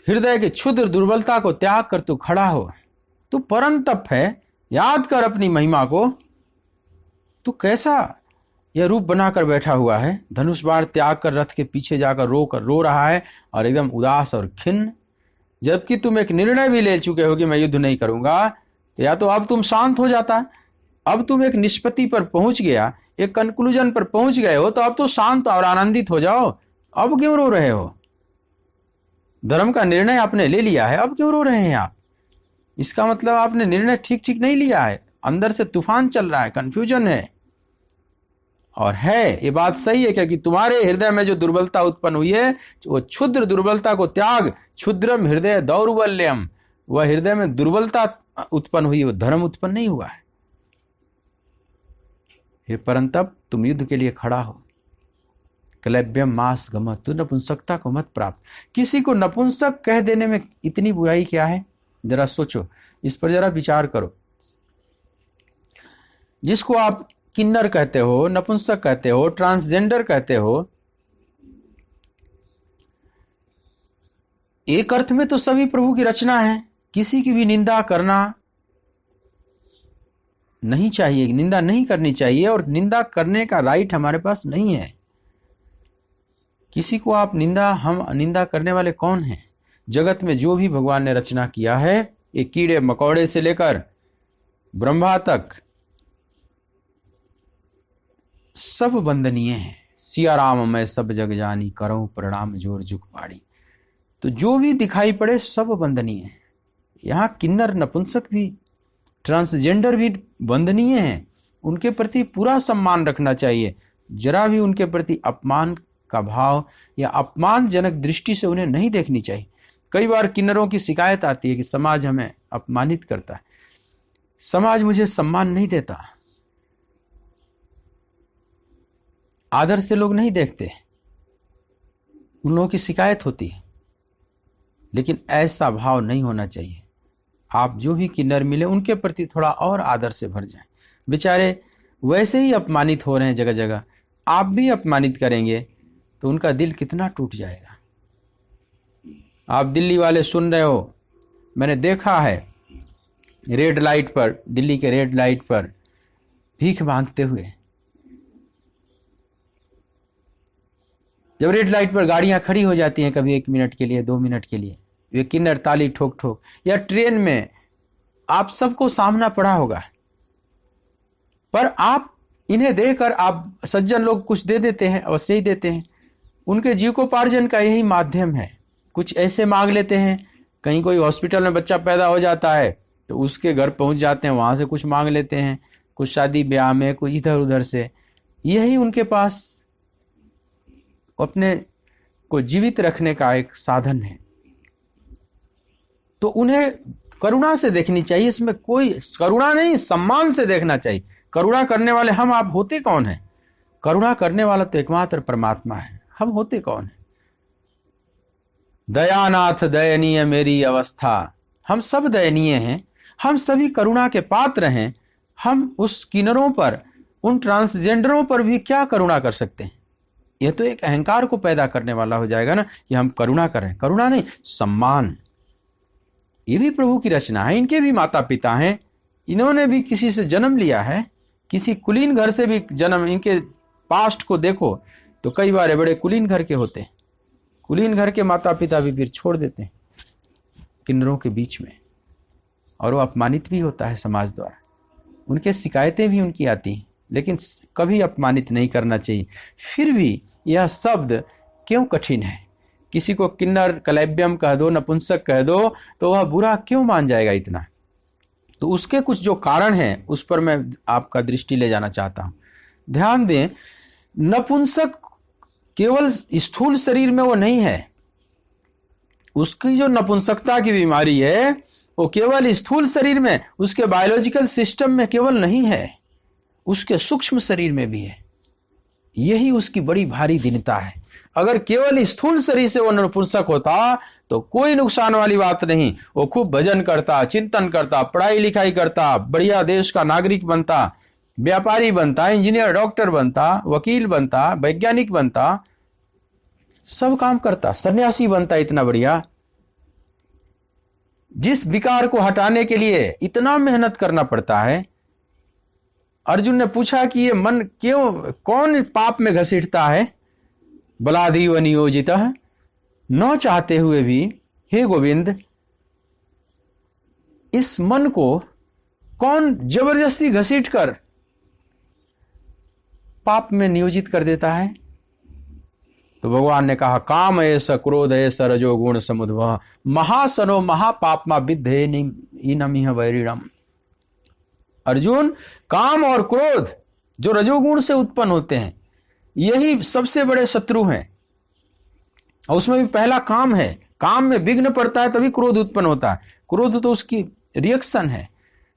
हृदय के क्षुद्र दुर्बलता को त्याग कर तू खड़ा हो, तू परंतप है, याद कर अपनी महिमा को। तू कैसा यह रूप बनाकर बैठा हुआ है, धनुष बाण त्याग कर रथ के पीछे जाकर रो रहा है, और एकदम उदास और खिन्न, जबकि तुम एक निर्णय भी ले चुके हो कि मैं युद्ध नहीं करूंगा। तो या तो अब तुम शांत हो जाता, अब तुम एक निष्पत्ति पर पहुंच गया, एक कंक्लूजन पर पहुंच गए हो, तो अब तो शांत और आनंदित हो जाओ। अब क्यों रो रहे हो? धर्म का निर्णय आपने ले लिया है, अब क्यों रो रहे हैं आप? इसका मतलब आपने निर्णय ठीक नहीं लिया है, अंदर से तूफान चल रहा है, कंफ्यूजन है। और है, ये बात सही है, क्योंकि तुम्हारे हृदय में जो दुर्बलता उत्पन्न हुई है, वो क्षुद्र दुर्बलता को त्याग, क्षुद्रम हृदय दौर्बल्यम, वह हृदय में दुर्बलता उत्पन्न हुई, वो धर्म उत्पन्न नहीं हुआ है। हे परंतप, तुम युद्ध के लिए खड़ा हो। क्लैब्यम मास गम, तू नपुंसकता को मत प्राप्त। किसी को नपुंसक कह देने में इतनी बुराई क्या है? जरा सोचो, इस पर जरा विचार करो। जिसको आप किन्नर कहते हो, नपुंसक कहते हो, ट्रांसजेंडर कहते हो, एक अर्थ में तो सभी प्रभु की रचना है। किसी की भी निंदा करना नहीं चाहिए, निंदा नहीं करनी चाहिए, और निंदा करने का राइट हमारे पास नहीं है। किसी को आप हम निंदा करने वाले कौन हैं? जगत में जो भी भगवान ने रचना किया है, एक कीड़े मकोड़े से लेकर ब्रह्मा तक सब वंदनीय है। सिया राम मैं सब जग जानी, करूं प्रणाम जोर जुग पाड़ी। तो जो भी दिखाई पड़े सब वंदनीय है। यहाँ किन्नर नपुंसक भी, ट्रांसजेंडर भी वंदनीय हैं। उनके प्रति पूरा सम्मान रखना चाहिए। जरा भी उनके प्रति अपमान का भाव या अपमानजनक दृष्टि से उन्हें नहीं देखनी चाहिए। कई बार किन्नरों की शिकायत आती है कि समाज हमें अपमानित करता है, समाज मुझे सम्मान नहीं देता, आदर से लोग नहीं देखते, उन लोगों की शिकायत होती है। लेकिन ऐसा भाव नहीं होना चाहिए। आप जो भी किन्नर मिले उनके प्रति थोड़ा और आदर से भर जाएं। बेचारे वैसे ही अपमानित हो रहे हैं जगह जगह, आप भी अपमानित करेंगे तो उनका दिल कितना टूट जाएगा। आप दिल्ली वाले सुन रहे हो, मैंने देखा है रेड लाइट पर, दिल्ली के रेड लाइट पर भीख मांगते हुए। जब रेड लाइट पर गाड़ियां खड़ी हो जाती हैं कभी 1 मिनट के लिए, 2 मिनट के लिए, वे किन्नर ताली ठोक ठोक, या ट्रेन में आप सबको सामना पड़ा होगा, पर आप इन्हें देकर आप सज्जन लोग कुछ दे देते हैं, अवश्य ही देते हैं। उनके जीविकोपार्जन का यही माध्यम है। कुछ ऐसे मांग लेते हैं, कहीं कोई हॉस्पिटल में बच्चा पैदा हो जाता है तो उसके घर पहुंच जाते हैं, वहां से कुछ मांग लेते हैं, कुछ शादी ब्याह में, कुछ इधर उधर से। यही उनके पास अपने को जीवित रखने का एक साधन है। तो उन्हें करुणा से देखनी चाहिए। इसमें कोई करुणा नहीं, सम्मान से देखना चाहिए। करुणा करने वाले हम आप होते कौन हैं? करुणा करने वाला तो एकमात्र परमात्मा है। हम होते कौन हैं? दयानाथ दयनीय मेरी अवस्था। हम सब दयनीय हैं, हम सभी करुणा के पात्र हैं। हम उस किन्नरों पर, उन ट्रांसजेंडरों पर भी क्या करुणा कर सकते हैं? यह तो एक अहंकार को पैदा करने वाला हो जाएगा ना कि हम करुणा करें। करुणा नहीं, सम्मान। ये भी प्रभु की रचना है। इनके भी माता पिता हैं, इन्होंने भी किसी से जन्म लिया है, किसी कुलीन घर से भी जन्म। इनके पास्ट को देखो तो कई बार बड़े कुलीन घर के होते हैं। कुलीन घर के माता पिता भी फिर छोड़ देते हैं किन्नरों के बीच में, और वो अपमानित भी होता है समाज द्वारा। उनके शिकायतें भी उनकी आती हैं, लेकिन कभी अपमानित नहीं करना चाहिए। फिर भी यह शब्द क्यों कठिन है? किसी को किन्नर क्लैब्यम कह दो, नपुंसक कह दो, तो वह बुरा क्यों मान जाएगा इतना? तो उसके कुछ जो कारण हैं उस पर मैं आपका दृष्टि ले जाना चाहता हूं। ध्यान दें, नपुंसक केवल स्थूल शरीर में वो नहीं है। उसकी जो नपुंसकता की बीमारी है वो केवल स्थूल शरीर में, उसके बायोलॉजिकल सिस्टम में केवल नहीं है, उसके सूक्ष्म शरीर में भी है। यही उसकी बड़ी भारी दीनता है। अगर केवल स्थूल शरीर से वो नपुंसक होता तो कोई नुकसान वाली बात नहीं। वो खूब भजन करता, चिंतन करता, पढ़ाई लिखाई करता, बढ़िया देश का नागरिक बनता, व्यापारी बनता, इंजीनियर, डॉक्टर बनता, वकील बनता, वैज्ञानिक बनता, सब काम करता, सन्यासी बनता, इतना बढ़िया। जिस विकार को हटाने के लिए इतना मेहनत करना पड़ता है। अर्जुन ने पूछा कि ये मन क्यों, कौन पाप में घसीटता है? बलाधीव नियोजितः, न चाहते हुए भी हे गोविंद, इस मन को कौन जबरदस्ती घसीट कर पाप में नियोजित कर देता है? तो भगवान ने कहा, काम ऐसा क्रोध ऐसा रजोगुण समुद्भव महासनो महापापमा विद्धे इनमिह वैरिणम। अर्जुन, काम और क्रोध जो रजोगुण से उत्पन्न होते हैं, यही सबसे बड़े शत्रु हैं। और उसमें भी पहला काम है। काम में विघ्न पड़ता है तभी क्रोध उत्पन्न होता है। क्रोध तो उसकी रिएक्शन है।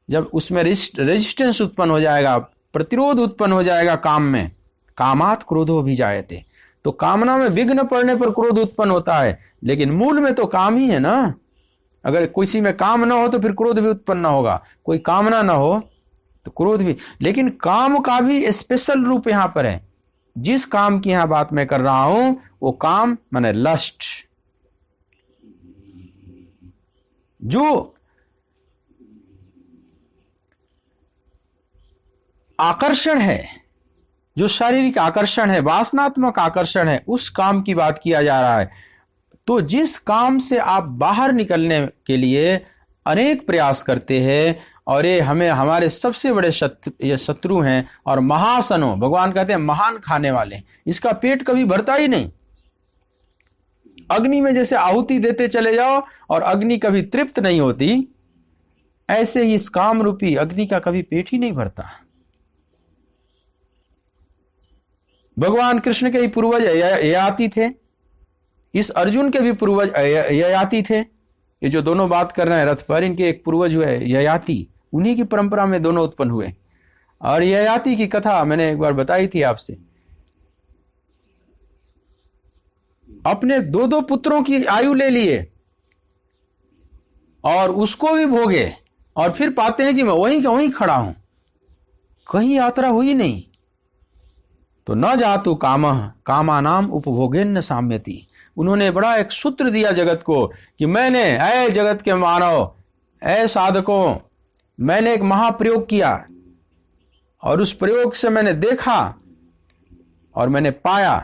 जब उसमें रेजिस्टेंस उत्पन्न हो जाएगा, प्रतिरोध उत्पन्न हो जाएगा काम में, कामात क्रोधो भी जायते, तो कामना में विघ्न पड़ने पर क्रोध उत्पन्न होता है, लेकिन मूल में तो काम ही है ना। अगर किसी में काम ना हो तो फिर क्रोध भी उत्पन्न ना होगा, कोई कामना ना हो तो क्रोध भी। लेकिन काम का भी स्पेशल रूप यहां पर है। जिस काम की यहां बात मैं कर रहा हूं वो काम माने लस्ट, जो आकर्षण है, जो शारीरिक आकर्षण है, वासनात्मक आकर्षण है, उस काम की बात किया जा रहा है। तो जिस काम से आप बाहर निकलने के लिए अनेक प्रयास करते हैं, और ये हमें हमारे सबसे बड़े शत्रु हैं, और महासनो, भगवान कहते हैं महान खाने वाले, इसका पेट कभी भरता ही नहीं। अग्नि में जैसे आहुति देते चले जाओ और अग्नि कभी तृप्त नहीं होती, ऐसे ही इस काम रूपी अग्नि का कभी पेट ही नहीं भरता। भगवान कृष्ण के ही पूर्वज ययाति थे, इस अर्जुन के भी पूर्वज ययाति थे। ये जो दोनों बात कर रहे हैं रथ पर, इनके एक पूर्वज हुए ययाति, उन्हीं की परंपरा में दोनों उत्पन्न हुए। और ययाति की कथा मैंने एक बार बताई थी आपसे। अपने दो दो पुत्रों की आयु ले लिए और उसको भी भोगे, और फिर पाते हैं कि मैं वहीं का वहीं खड़ा हूं, कहीं यात्रा हुई नहीं। तो न जातु कामः कामानाम उपभोगेन साम्यति। उन्होंने बड़ा एक सूत्र दिया जगत को कि मैंने, ऐ जगत के मानव, ऐ साधकों, मैंने एक महाप्रयोग किया, और उस प्रयोग से मैंने देखा और मैंने पाया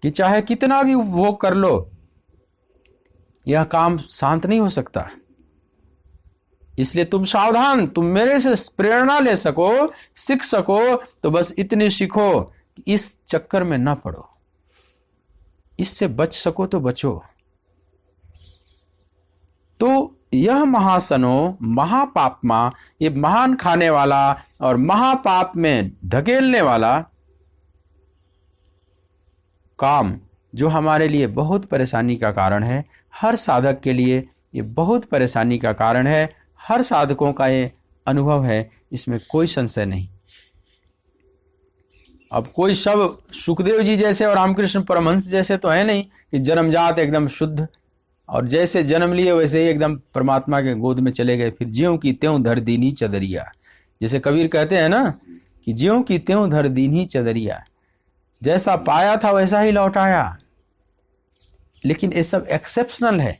कि चाहे कितना भी उपभोग कर लो, यह काम शांत नहीं हो सकता। इसलिए तुम सावधान, तुम मेरे से प्रेरणा ले सको, सीख सको, तो बस इतनी सीखो कि इस चक्कर में ना पड़ो, इससे बच सको तो बचो। तो यह महासनो, महापापमा, ये महान खाने वाला और महापाप में धकेलने वाला काम, जो हमारे लिए बहुत परेशानी का कारण है, हर साधक के लिए ये बहुत परेशानी का कारण है, हर साधकों का ये अनुभव है, इसमें कोई संशय नहीं। अब कोई सब सुखदेव जी जैसे और रामकृष्ण परमहंस जैसे तो है नहीं कि जन्मजात एकदम शुद्ध, और जैसे जन्म लिए वैसे ही एकदम परमात्मा के गोद में चले गए, फिर ज्यों की त्यों धर दीनी चदरिया। जैसे कबीर कहते हैं ना कि ज्यों की त्यों धर दीनी चदरिया, जैसा पाया था वैसा ही लौटाया। लेकिन ये सब एक्सेप्शनल है।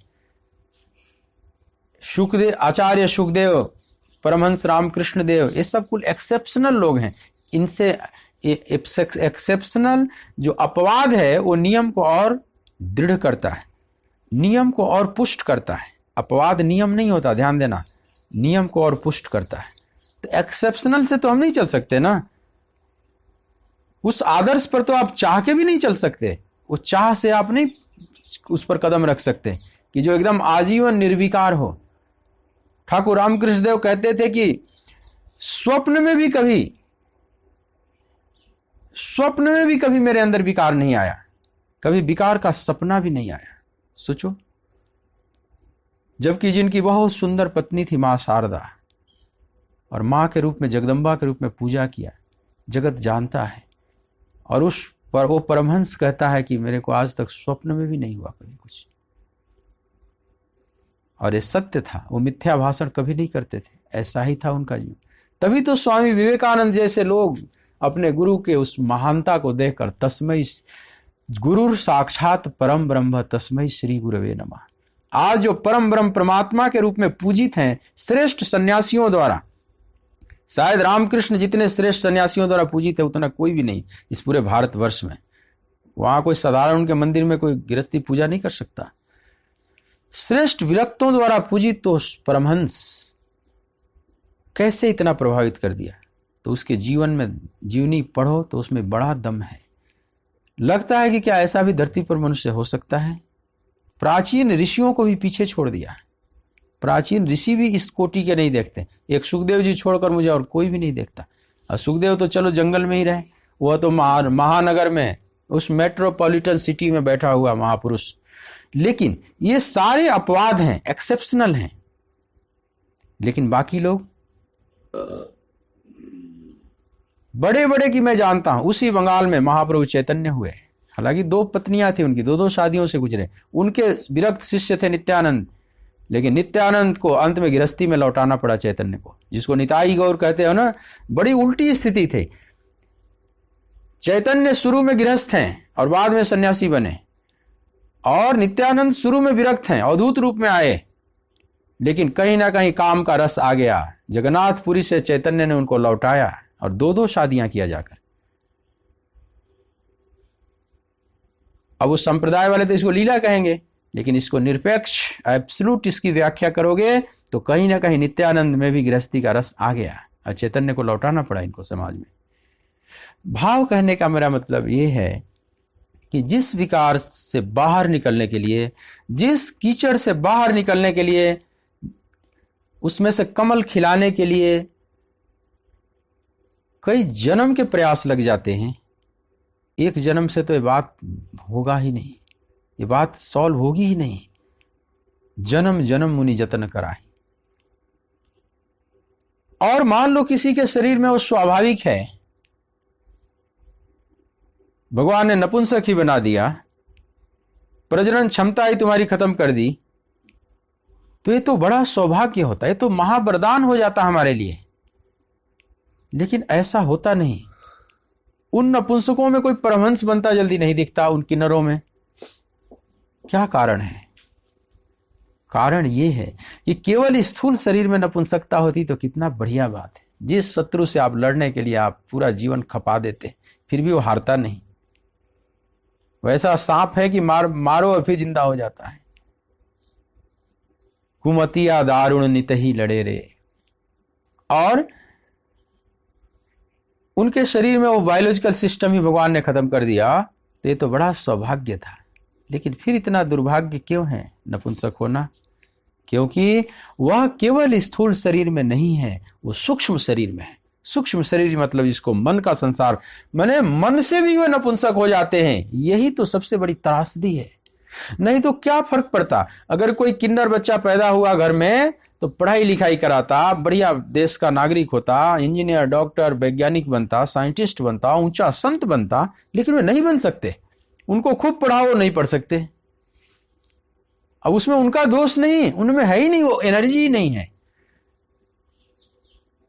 सुखदेव, आचार्य सुखदेव, परमहंस रामकृष्ण देव, ये सब कुल एक्सेप्शनल लोग हैं। इनसे एक्सेप्शनल जो अपवाद है वो नियम को और दृढ़ करता है, नियम को और पुष्ट करता है। अपवाद नियम नहीं होता, ध्यान देना, नियम को और पुष्ट करता है। तो एक्सेप्शनल से तो हम नहीं चल सकते ना, उस आदर्श पर तो आप चाह के भी नहीं चल सकते, उस चाह से आप नहीं उस पर कदम रख सकते कि जो एकदम आजीवन निर्विकार हो। ठाकुर रामकृष्ण देव कहते थे कि स्वप्न में भी कभी मेरे अंदर विकार नहीं आया, कभी विकार का सपना भी नहीं आया। सोचो, जबकि जिनकी बहुत सुंदर पत्नी थी मां शारदा, और मां के रूप में, जगदम्बा के रूप में पूजा किया, जगत जानता है, और उस पर वो परमहंस कहता है कि मेरे को आज तक स्वप्न में भी नहीं हुआ कभी कुछ। और ये सत्य था, वो मिथ्या भाषण कभी नहीं करते थे, ऐसा ही था उनका जीवन। तभी तो स्वामी विवेकानंद जैसे लोग अपने गुरु के उस महानता को देखकर तस्मै गुरु साक्षात परम ब्रह्म तस्मै श्री गुरवे नमः, आज जो परम ब्रह्म परमात्मा के रूप में पूजित हैं श्रेष्ठ सन्यासियों द्वारा, शायद रामकृष्ण जितने श्रेष्ठ सन्यासियों द्वारा पूजित है उतना कोई भी नहीं इस पूरे भारतवर्ष में। वहां कोई साधारण उनके मंदिर में कोई गृहस्थी पूजा नहीं कर सकता। श्रेष्ठ विरक्तों द्वारा पूजित तो परमहंस कैसे इतना प्रभावित कर दिया। तो उसके जीवन में जीवनी पढ़ो तो उसमें बड़ा दम है। लगता है कि क्या ऐसा भी धरती पर मनुष्य हो सकता है। प्राचीन ऋषियों को भी पीछे छोड़ दिया। प्राचीन ऋषि भी इस कोटि के नहीं देखते, एक सुखदेव जी छोड़कर मुझे और कोई भी नहीं देखता। और सुखदेव तो चलो जंगल में ही रहे, वह तो महानगर में उस मेट्रोपॉलिटन सिटी में बैठा हुआ महापुरुष। लेकिन ये सारे अपवाद हैं, एक्सेप्शनल हैं। लेकिन बाकी लोग बड़े बड़े की मैं जानता हूं, उसी बंगाल में महाप्रभु चैतन्य हुए, हालांकि 2 पत्नियां थी उनकी, 2 शादियों से गुजरे। उनके विरक्त शिष्य थे नित्यानंद, लेकिन नित्यानंद को अंत में गृहस्थी में लौटाना पड़ा चैतन्य को, जिसको निताई गौर कहते हो ना। बड़ी उल्टी स्थिति थी। चैतन्य शुरू में गृहस्थ हैं और बाद में सन्यासी बने, और नित्यानंद शुरू में विरक्त हैं, अवधूत रूप में आए, लेकिन कहीं ना कहीं काम का रस आ गया। जगन्नाथपुरी से चैतन्य ने उनको लौटाया और 2 शादियां किया जाकर। अब उस संप्रदाय वाले तो इसको लीला कहेंगे, लेकिन इसको निरपेक्ष एब्सोल्यूट इसकी व्याख्या करोगे तो कहीं ना कहीं नित्यानंद में भी गृहस्थी का रस आ गया और चैतन्य को लौटाना पड़ा इनको समाज में। भाव कहने का मेरा मतलब ये है कि जिस विकार से बाहर निकलने के लिए, जिस कीचड़ से बाहर निकलने के लिए, उसमें से कमल खिलाने के लिए कई जन्म के प्रयास लग जाते हैं, एक जन्म से तो ये बात होगा ही नहीं, ये बात सॉल्व होगी ही नहीं। जन्म जन्म मुनि जतन कराए। और मान लो किसी के शरीर में वो स्वाभाविक है, भगवान ने नपुंसक ही बना दिया, प्रजनन क्षमता ही तुम्हारी खत्म कर दी, तो ये तो बड़ा सौभाग्य होता है, तो महावरदान हो जाता हमारे लिए। लेकिन ऐसा होता नहीं। उन नपुंसकों में कोई परमहंस बनता जल्दी नहीं दिखता, उन किन्नरों में। क्या कारण है? कारण ये है कि केवल स्थूल शरीर में नपुंसकता होती तो कितना बढ़िया बात है। जिस शत्रु से आप लड़ने के लिए आप पूरा जीवन खपा देते, फिर भी वो हारता नहीं। वैसा सांप है कि मारो और फिर जिंदा हो जाता है। कुमतिया दारुण नित ही लड़े रे। और उनके शरीर में वो बायोलॉजिकल सिस्टम ही भगवान ने खत्म कर दिया, तो ये तो बड़ा सौभाग्य था। लेकिन फिर इतना दुर्भाग्य क्यों है नपुंसक होना? क्योंकि वह केवल स्थूल शरीर में नहीं है, वो सूक्ष्म शरीर में है। सूक्ष्म शरीर मतलब जिसको मन का संसार, माने मन से भी वे नपुंसक हो जाते हैं। यही तो सबसे बड़ी त्रासदी है। नहीं तो क्या फर्क पड़ता, अगर कोई किन्नर बच्चा पैदा हुआ घर में तो पढ़ाई लिखाई कराता, बढ़िया देश का नागरिक होता, इंजीनियर, डॉक्टर, वैज्ञानिक बनता, साइंटिस्ट बनता, ऊंचा संत बनता, लेकिन वे नहीं बन सकते। उनको खूब पढ़ाओ, नहीं पढ़ सकते। अब उसमें उनका दोष नहीं, उनमें है ही नहीं, वो एनर्जी ही नहीं है।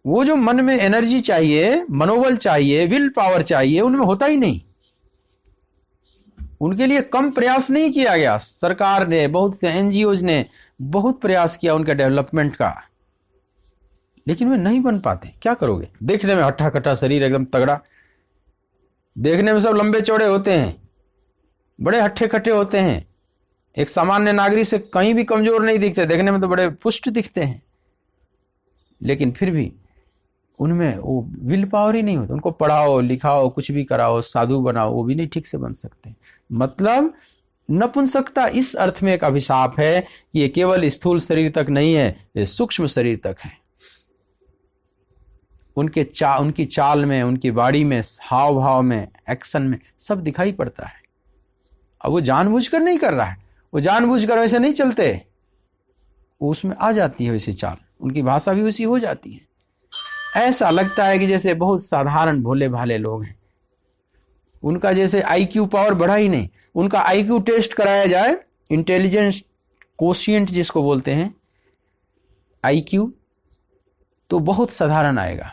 वो जो मन में एनर्जी चाहिए, मनोबल चाहिए, विल पावर चाहिए, उनमें होता ही नहीं। उनके लिए कम प्रयास नहीं किया गया। सरकार ने, बहुत से एनजीओज ने बहुत प्रयास किया उनके डेवलपमेंट का, लेकिन वे नहीं बन पाते। क्या करोगे? देखने में हट्टा कट्टा शरीर, एकदम तगड़ा, देखने में सब लंबे चौड़े होते हैं, बड़े हट्टे कट्टे होते हैं, एक सामान्य नागरिक से कहीं भी कमजोर नहीं दिखते, देखने में तो बड़े पुष्ट दिखते हैं, लेकिन फिर भी उनमें वो विल पावर ही नहीं होता। उनको पढ़ाओ लिखाओ, कुछ भी कराओ, साधु बनाओ, वो भी नहीं ठीक से बन सकते। मतलब नपुंसकता इस अर्थ में एक अभिशाप है कि ये केवल स्थूल शरीर तक नहीं है, ये सूक्ष्म शरीर तक है। उनकी चाल में, उनकी बाड़ी में, हाव भाव में, एक्शन में सब दिखाई पड़ता है। अब वो जानबूझकर नहीं कर रहा है, वो जानबूझकर वैसे नहीं चलते, वो उसमें आ जाती है वैसी चाल, उनकी भाषा भी उसी हो जाती है। ऐसा लगता है कि जैसे बहुत साधारण भोले भाले लोग हैं, उनका जैसे आईक्यू पावर बढ़ा ही नहीं। उनका आईक्यू टेस्ट कराया जाए, इंटेलिजेंस कोशिएंट जिसको बोलते हैं, आईक्यू, तो बहुत साधारण आएगा।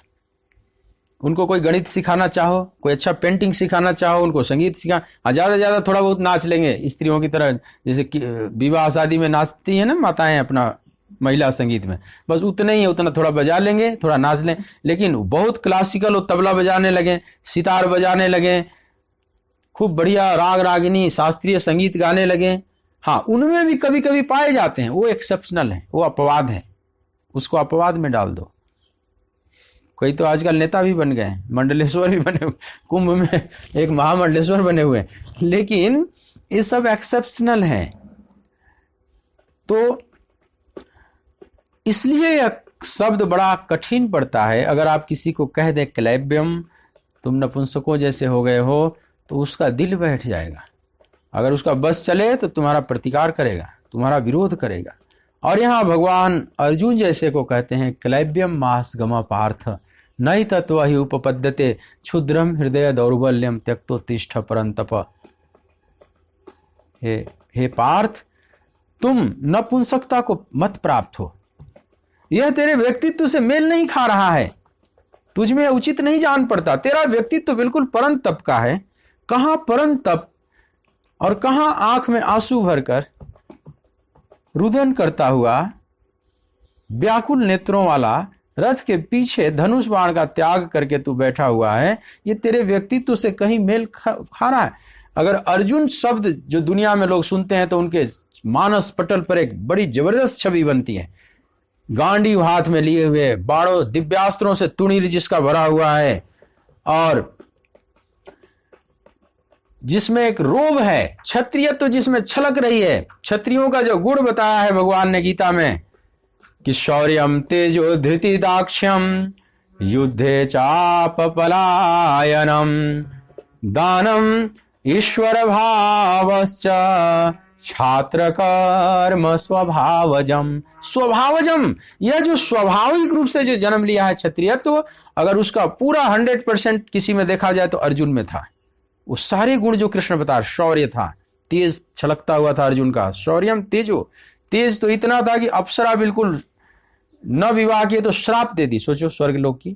उनको कोई गणित सिखाना चाहो, कोई अच्छा पेंटिंग सिखाना चाहो, उनको संगीत ज़्यादा से ज़्यादा थोड़ा बहुत नाच लेंगे, स्त्रियों की तरह, जैसे विवाह शादी में नाचती हैं ना माताएं अपना महिला संगीत में, बस उतना ही है, उतना थोड़ा बजा लेंगे, थोड़ा नाच लें। लेकिन बहुत क्लासिकल, वो तबला बजाने लगे, सितार बजाने लगे, खूब बढ़िया राग रागिनी शास्त्रीय संगीत गाने लगे, हाँ, उनमें भी कभी कभी पाए जाते हैं, वो एक्सेप्शनल है, वो अपवाद है, उसको अपवाद में डाल दो। कोई तो आजकल नेता भी बन गए हैं, मंडलेश्वर भी बने हुए, कुंभ में एक महामंडलेश्वर बने हुए हैं, लेकिन ये सब एक्सेप्शनल है। तो इसलिए यह शब्द बड़ा कठिन पड़ता है। अगर आप किसी को कह दें क्लैब्यम, तुम नपुंसकों जैसे हो गए हो, तो उसका दिल बैठ जाएगा। अगर उसका बस चले तो तुम्हारा प्रतिकार करेगा, तुम्हारा विरोध करेगा। और यहाँ भगवान अर्जुन जैसे को कहते हैं क्लैब्यम मास गम पार्थ नई तत्व ही उपपद्यते क्षुद्रम हृदय दौर्बल्यम त्यक्तो तिष्ठ परंतप। हे पार्थ, तुम नपुंसकता को मत प्राप्त हो। यह तेरे व्यक्तित्व से मेल नहीं खा रहा है, तुझ में उचित नहीं जान पड़ता। तेरा व्यक्तित्व बिल्कुल परम तप का है। कहां परम तप और कहां आंख में आंसू भरकर रुदन करता हुआ व्याकुल नेत्रों वाला रथ के पीछे धनुष बाण का त्याग करके तू बैठा हुआ है। ये तेरे व्यक्तित्व से कहीं मेल खा रहा है। अगर अर्जुन शब्द जो दुनिया में लोग सुनते हैं तो उनके मानस पटल पर एक बड़ी जबरदस्त छवि बनती है। गांडीव हाथ में लिए हुए, बाणों दिव्यास्त्रों से तुणीर जिसका भरा हुआ है, और जिसमें एक रोब है, क्षत्रियत्व जिसमें छलक रही है। क्षत्रियों का जो गुण बताया है भगवान ने गीता में कि शौर्यम तेजो धृति दाक्ष्यम युद्धे चाप पलायनम दानम ईश्वर भावश्च छात्र कर्म स्वभावजम। स्वभावजम, यह जो स्वाभाविक रूप से जो जन्म लिया है क्षत्रियत्व, अगर उसका पूरा 100% किसी में देखा जाए तो अर्जुन में था। वो सारे गुण जो कृष्ण बता, शौर्य था, तेज छलकता हुआ था अर्जुन का। शौर्यम तेजो, तेज तो इतना था कि अप्सरा बिल्कुल न विवाह किए तो श्राप दे दी। सोचो, स्वर्ग लोक की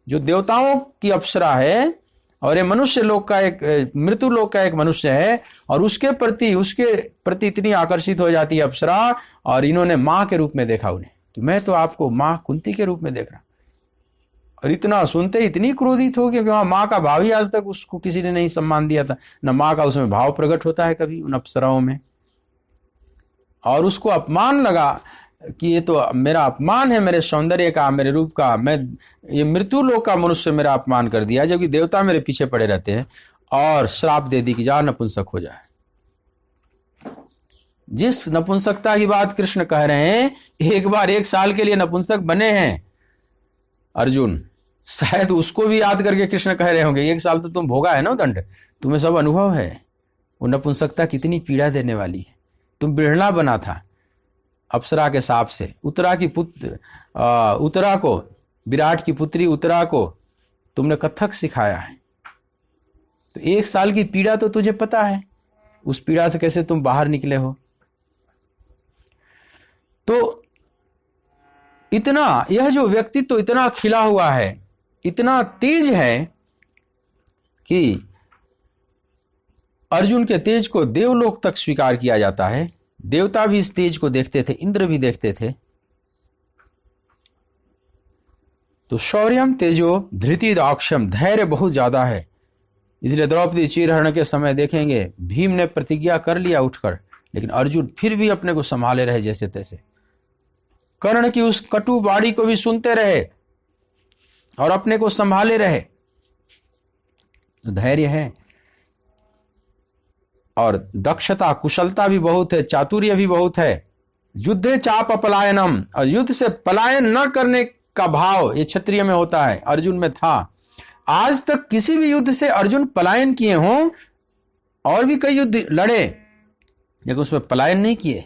जो देवताओं की अप्सरा है और ये मनुष्य लोक का एक, मृत्यु लोक का एक मनुष्य है, और उसके प्रति इतनी आकर्षित हो जाती है अप्सरा, और इन्होंने मां के रूप में देखा उन्हें कि मैं तो आपको मां कुंती के रूप में देख रहा। और इतना सुनते इतनी क्रोधित हो गया कि वहां मां का भाव ही आज तक उसको किसी ने नहीं सम्मान दिया था, न मां का उसमें भाव प्रकट होता है कभी उन अप्सराओं में। और उसको अपमान लगा कि ये तो मेरा अपमान है, मेरे सौंदर्य का, मेरे रूप का, मैं ये मृत्यु लोक का मनुष्य मेरा अपमान कर दिया, जबकि देवता मेरे पीछे पड़े रहते हैं, और श्राप दे दी कि जा नपुंसक हो जाए। जिस नपुंसकता की बात कृष्ण कह रहे हैं, एक बार 1 साल के लिए नपुंसक बने हैं अर्जुन, शायद उसको भी याद करके कृष्ण कह रहे होंगे 1 साल तो तुम भोगा है ना दंड, तुम्हें सब अनुभव है वो नपुंसकता कितनी पीड़ा देने वाली है। तुम बिढ़ला बना था अप्सरा के साप से। उत्तरा को, विराट की पुत्री उत्तरा को तुमने कथक सिखाया है, तो 1 साल की पीड़ा तो तुझे पता है, उस पीड़ा से कैसे तुम बाहर निकले हो। तो इतना, यह जो व्यक्तित्व तो इतना खिला हुआ है, इतना तेज है कि अर्जुन के तेज को देवलोक तक स्वीकार किया जाता है। देवता भी इस तेज को देखते थे, इंद्र भी देखते थे। तो शौर्यम तेजो धृति दाक्ष्यम, धैर्य बहुत ज्यादा है। इसलिए द्रौपदी चीरहरण के समय देखेंगे भीम ने प्रतिज्ञा कर लिया उठकर, लेकिन अर्जुन फिर भी अपने को संभाले रहे जैसे तैसे। कर्ण की उस कटु बाड़ी को भी सुनते रहे और अपने को संभाले रहे। धैर्य है और दक्षता, कुशलता भी बहुत है, चातुर्य भी बहुत है। युद्धे चाप अपलायनम, और युद्ध से पलायन न करने का भाव ये क्षत्रिय में होता है, अर्जुन में था। आज तक किसी भी युद्ध से अर्जुन पलायन किए हों, और भी कई युद्ध लड़े लेकिन उसमें पलायन नहीं किए।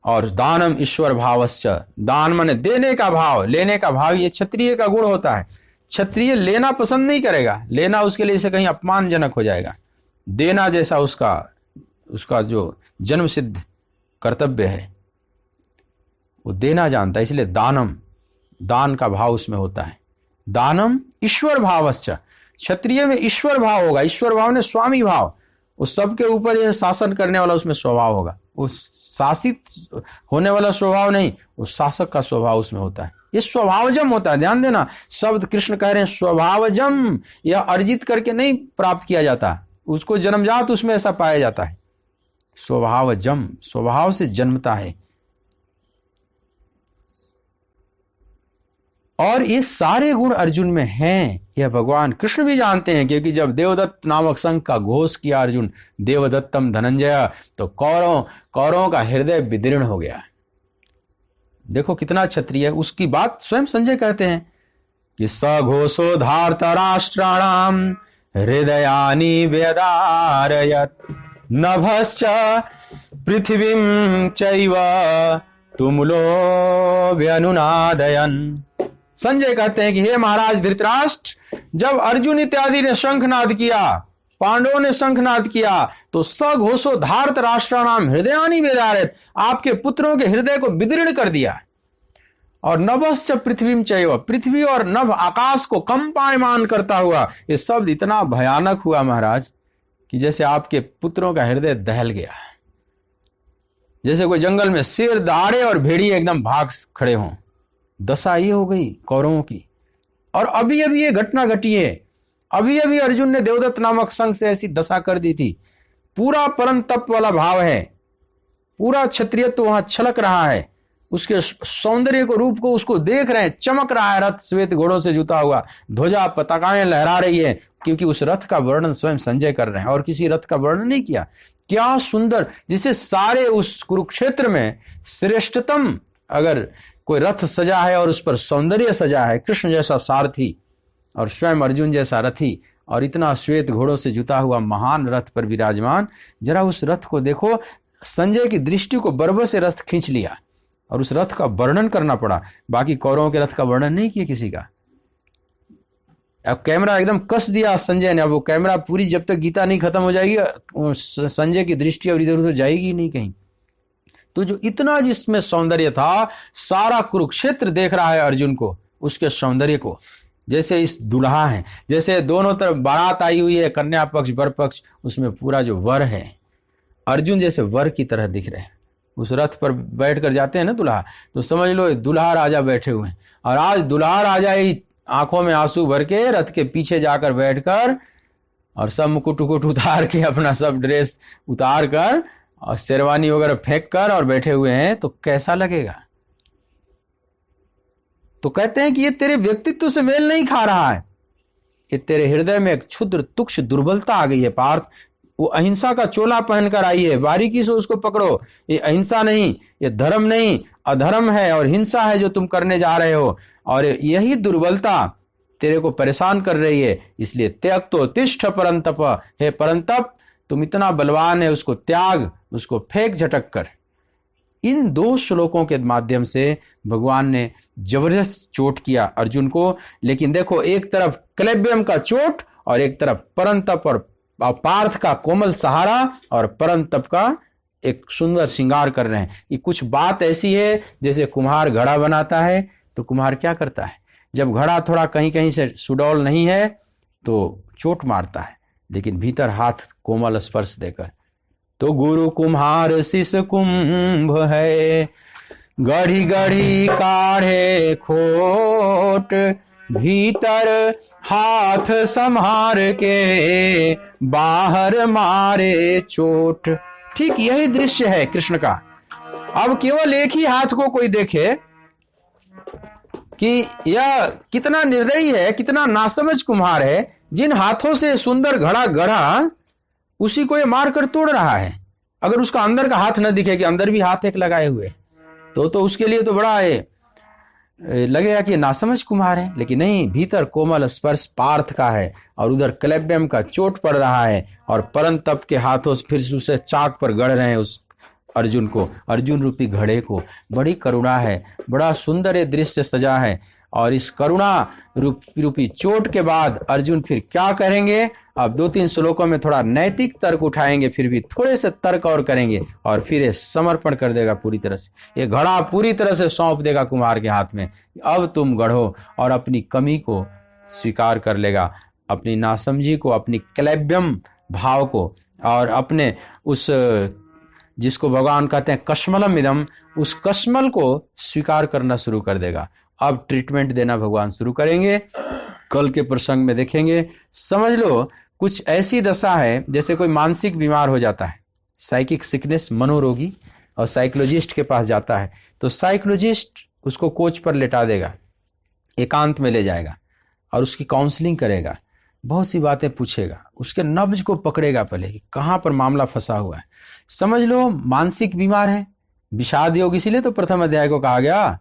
और दानम ईश्वर भावश्च, दान माने देने का भाव, लेने का भाव, ये क्षत्रिय का गुण होता है। क्षत्रिय लेना पसंद नहीं करेगा, लेना उसके लिए इसे कहीं अपमानजनक हो जाएगा। देना जैसा उसका जो जन्म सिद्ध कर्तव्य है वो देना जानता है, इसलिए दानम, दान का भाव उसमें होता है। दानम ईश्वर भावश्च, क्षत्रिय में ईश्वर भाव होगा। ईश्वर भाव ने स्वामी भाव, उस सबके ऊपर यह शासन करने वाला उसमें स्वभाव होगा। उस शासित होने वाला स्वभाव नहीं, उस शासक का स्वभाव उसमें होता है। ये स्वभावजम होता है, ध्यान देना। शब्द कृष्ण कह रहे हैं स्वभावजम, यह अर्जित करके नहीं प्राप्त किया जाता, उसको जन्मजात उसमें ऐसा पाया जाता है। स्वभावजम, स्वभाव से जन्मता है। और ये सारे गुण अर्जुन में हैं, यह भगवान कृष्ण भी जानते हैं, क्योंकि जब देवदत्त नामक शंख का घोष किया अर्जुन, देवदत्तम धनंजय, तो कौरवों का हृदय विदीर्ण हो गया। देखो कितना क्षत्रिय है, उसकी बात स्वयं संजय कहते हैं कि सघोषो धार्तराष्ट्राणाम हृदयानि व्यदारयत् नभश्च पृथ्वीं चैव तुमुलो व्यनुनादयन्। संजय कहते हैं कि हे महाराज धृतराष्ट्र, जब अर्जुन इत्यादि ने शंखनाद किया, पांडवों ने शंखनाद किया तो सघोषो धार्त राष्ट्राणाम हृदयानि वेदारित, आपके पुत्रों के हृदय को विदीर्ण कर दिया। और नभश्च पृथ्वीम चैव, पृथ्वी और नभ आकाश को कंपायमान करता हुआ। ये शब्द इतना भयानक हुआ महाराज कि जैसे आपके पुत्रों का हृदय दहल गया, जैसे कोई जंगल में शेर दहाड़े और भेड़िए एकदम भाग खड़े हों। दशा ये हो गई कौरवों की। और अभी अभी ये घटना घटी है, अभी अभी अर्जुन ने देवदत्त नामक संघ से ऐसी दशा कर दी थी। पूरा परम तप वाला भाव है, पूरा क्षत्रियत्व वहां छलक रहा है, उसके सौंदर्य को, रूप को उसको देख रहे हैं, चमक रहा है। रथ श्वेत घोड़ों से जुता हुआ, ध्वजा पताकाएं लहरा रही है, क्योंकि उस रथ का वर्णन स्वयं संजय कर रहे हैं और किसी रथ का वर्णन नहीं किया। क्या सुंदर, जिसे सारे उस कुरुक्षेत्र में श्रेष्ठतम अगर कोई रथ सजा है और उस पर सौंदर्य सजा है, कृष्ण जैसा सारथी और स्वयं अर्जुन जैसा रथी और इतना श्वेत घोड़ों से जुता हुआ महान रथ पर विराजमान। जरा उस रथ को देखो। संजय की दृष्टि को बर्बर से रथ खींच लिया और उस रथ का वर्णन करना पड़ा। बाकी कौरवों के रथ का वर्णन नहीं किया किसी का। अब कैमरा एकदम कस दिया संजय ने। अब वो कैमरा पूरी, जब तक गीता नहीं खत्म हो जाएगी संजय की दृष्टि अब इधर उधर जाएगी नहीं कहीं। तो जो इतना जिसमें सौंदर्य था, सारा कुरुक्षेत्र देख रहा है अर्जुन को, उसके सौंदर्य को। जैसे इस दुल्हा है, जैसे दोनों तरफ बारात आई हुई है, कन्या पक्ष वर पक्ष, उसमें पूरा जो वर है, अर्जुन जैसे वर की तरह दिख रहे हैं। उस रथ पर बैठ कर जाते हैं ना दुल्हा, तो समझ लो दुल्हा राजा बैठे हुए हैं। और आज दुल्हा राजा ही आंखों में आंसू भर के रथ के पीछे जाकर बैठकर और सब मुकुट उकुट उतार के, अपना सब ड्रेस उतार कर और शेरवानी वगैरह फेंक कर और बैठे हुए हैं, तो कैसा लगेगा? तो कहते हैं कि ये तेरे व्यक्तित्व से मेल नहीं खा रहा है, ये तेरे हृदय में एक क्षुद्र तुक्ष दुर्बलता आ गई है पार्थ। वो अहिंसा का चोला पहनकर आई है, बारीकी से उसको पकड़ो। ये अहिंसा नहीं, ये धर्म नहीं, अधर्म है और हिंसा है जो तुम करने जा रहे हो। और यही दुर्बलता तेरे को परेशान कर रही है। इसलिए त्याग तो तिष्ठ परंतप, हे परंतप तुम इतना बलवान है, उसको त्याग, उसको फेंक झटक कर। इन दो श्लोकों के माध्यम से भगवान ने जबरदस्त चोट किया अर्जुन को। लेकिन देखो, एक तरफ क्लैब्यम का चोट और एक तरफ परंतप और पार्थ का कोमल सहारा और परंतप का एक सुंदर श्रृंगार कर रहे हैं। ये कुछ बात ऐसी है जैसे कुम्हार घड़ा बनाता है, तो कुम्हार क्या करता है, जब घड़ा थोड़ा कहीं कहीं से सुडौल नहीं है तो चोट मारता है, लेकिन भीतर हाथ कोमल स्पर्श देकर। तो गुरु कुम्हार शिष कुंभ है, गढ़ी गढ़ी काढ़े खोट, भीतर हाथ संहार के बाहर मारे चोट। ठीक यही दृश्य है कृष्ण का। अब केवल एक ही हाथ को कोई देखे कि यह कितना निर्दयी है, कितना नासमझ कुम्हार है। जिन हाथों से सुंदर घड़ा गढ़ा, उसी को ये मार कर तोड़ रहा है। अगर उसका अंदर का हाथ न दिखे कि अंदर भी हाथ एक लगाए हुए, तो उसके लिए तो बड़ा लगेगा कि नासमझ कुम्हार है। लेकिन नहीं, भीतर कोमल स्पर्श पार्थ का है और उधर क्लैब्यम का चोट पड़ रहा है और परंतप के हाथों से फिर उसे चाक पर गढ़ रहे हैं उस अर्जुन को, अर्जुन रूपी घड़े को। बड़ी करुणा है, बड़ा सुंदर ये दृश्य सजा है। और इस करुणा रूपी चोट के बाद अर्जुन फिर क्या करेंगे? अब 2-3 श्लोकों में थोड़ा नैतिक तर्क उठाएंगे, फिर भी थोड़े से तर्क और करेंगे और फिर ये समर्पण कर देगा पूरी तरह से। ये घड़ा पूरी तरह से सौंप देगा कुम्हार के हाथ में। अब तुम गढ़ो, और अपनी कमी को स्वीकार कर लेगा, अपनी नासमझी को, अपनी क्लैब्यम भाव को, और अपने उस जिसको भगवान कहते हैं कश्मलम इदम, उस कश्मल को स्वीकार करना शुरू कर देगा। अब ट्रीटमेंट देना भगवान शुरू करेंगे। कल के प्रसंग में देखेंगे। समझ लो कुछ ऐसी दशा है जैसे कोई मानसिक बीमार हो जाता है, साइकिक सिकनेस, मनोरोगी, और साइकोलॉजिस्ट के पास जाता है, तो साइकोलॉजिस्ट उसको कोच पर लेटा देगा, एकांत में ले जाएगा और उसकी काउंसलिंग करेगा, बहुत सी बातें पूछेगा, उसके नब्ज को पकड़ेगा पहले कि कहाँ पर मामला फंसा हुआ है। समझ लो मानसिक बीमार है, विषाद योग, इसीलिए तो प्रथम अध्याय को कहा गया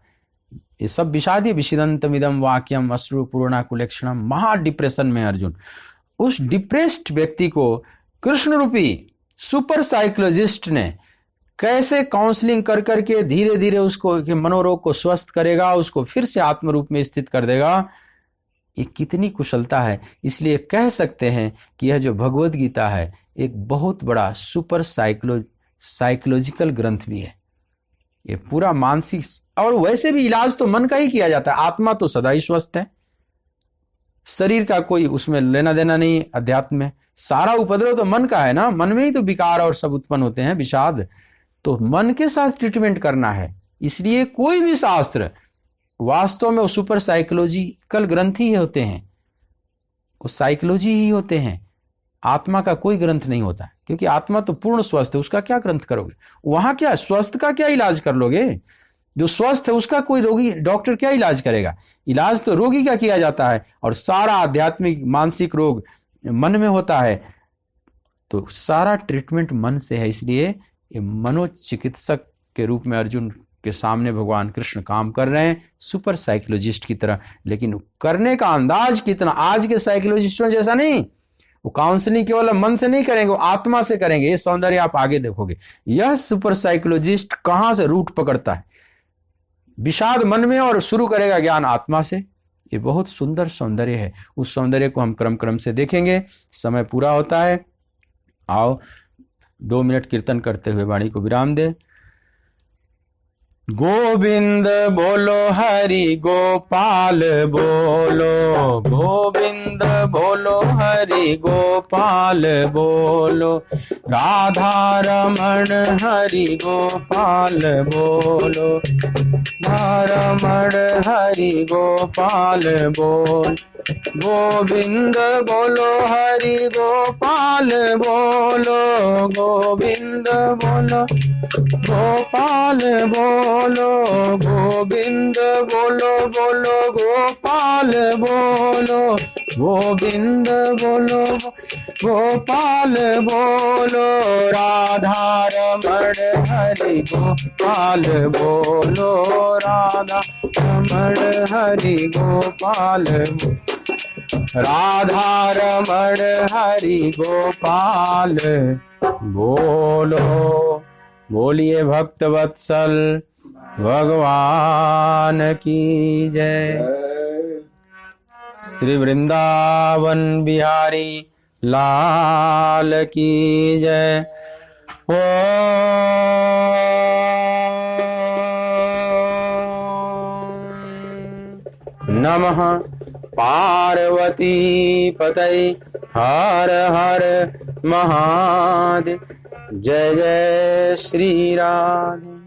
ये सब विषाद ही। विषिदंतमिदम वाक्यम अश्रु पूर्णा कुलेक्षणम। महा डिप्रेशन में अर्जुन। उस डिप्रेस्ड व्यक्ति को कृष्ण रूपी सुपर साइकोलॉजिस्ट ने कैसे काउंसलिंग कर करके धीरे धीरे उसको मनोरोग को स्वस्थ करेगा, उसको फिर से आत्म रूप में स्थित कर देगा। ये कितनी कुशलता है। इसलिए कह सकते हैं कि यह जो भगवद गीता है एक बहुत बड़ा सुपर साइकोलॉजिकल ग्रंथ भी है। ये पूरा मानसिक, और वैसे भी इलाज तो मन का ही किया जाता है। आत्मा तो सदा ही स्वस्थ है, शरीर का कोई उसमें लेना देना नहीं। अध्यात्म में सारा उपद्रव तो मन का है ना, मन में ही तो विकार और सब उत्पन्न होते हैं, विषाद। तो मन के साथ ट्रीटमेंट करना है। इसलिए कोई भी शास्त्र वास्तव में वो सुपर साइकोलॉजिकल ग्रंथ ही होते हैं, वो साइकोलॉजी ही होते हैं। आत्मा का कोई ग्रंथ नहीं होता, क्योंकि आत्मा तो पूर्ण स्वस्थ है, उसका क्या ग्रंथ करोगे? वहां क्या स्वस्थ का क्या इलाज कर लोगे? जो स्वस्थ है उसका कोई रोगी डॉक्टर क्या इलाज करेगा? इलाज तो रोगी का किया जाता है, और सारा आध्यात्मिक मानसिक रोग मन में होता है। तो सारा ट्रीटमेंट मन से है। इसलिए ये मनोचिकित्सक के रूप में अर्जुन के सामने भगवान कृष्ण काम कर रहे हैं, सुपर साइकोलॉजिस्ट की तरह। लेकिन करने का अंदाज कितना आज के साइकोलॉजिस्टों जैसा नहीं। वो काउंसलिंग केवल मन से नहीं करेंगे, वो आत्मा से करेंगे। ये सौंदर्य आप आगे देखोगे। यह सुपर साइकोलॉजिस्ट कहां से रूट पकड़ता है? विषाद मन में, और शुरू करेगा ज्ञान आत्मा से। ये बहुत सुंदर सौंदर्य है। उस सौंदर्य को हम क्रम क्रम से देखेंगे। समय पूरा होता है। आओ 2 मिनट कीर्तन करते हुए वाणी को विराम दे। गोविंद बोलो हरि गोपाल बोलो, गोविंद बोलो हरि गोपाल बोलो, राधा रमण हरि गोपाल बोलो, रमण हरि गोपाल बोल। गोविंद बोलो हरि गोपाल बोलो, गोविंद बोलो गोपाल बोलो, गोविंद बोलो बोलो गोपाल बोलो, गोविंद बोलो गोपाल बोलो, राधा रमण हरि गोपाल बोलो, राधा रमण हरि गोपाल, राधा रमण हरि गोपाल बोलो। बोलिए भक्त वत्सल भगवान की जय। श्री वृंदावन बिहारी लाल की जय। ओ नमः पार्वती पतये हर हर महादेव। जय जय श्री राधे।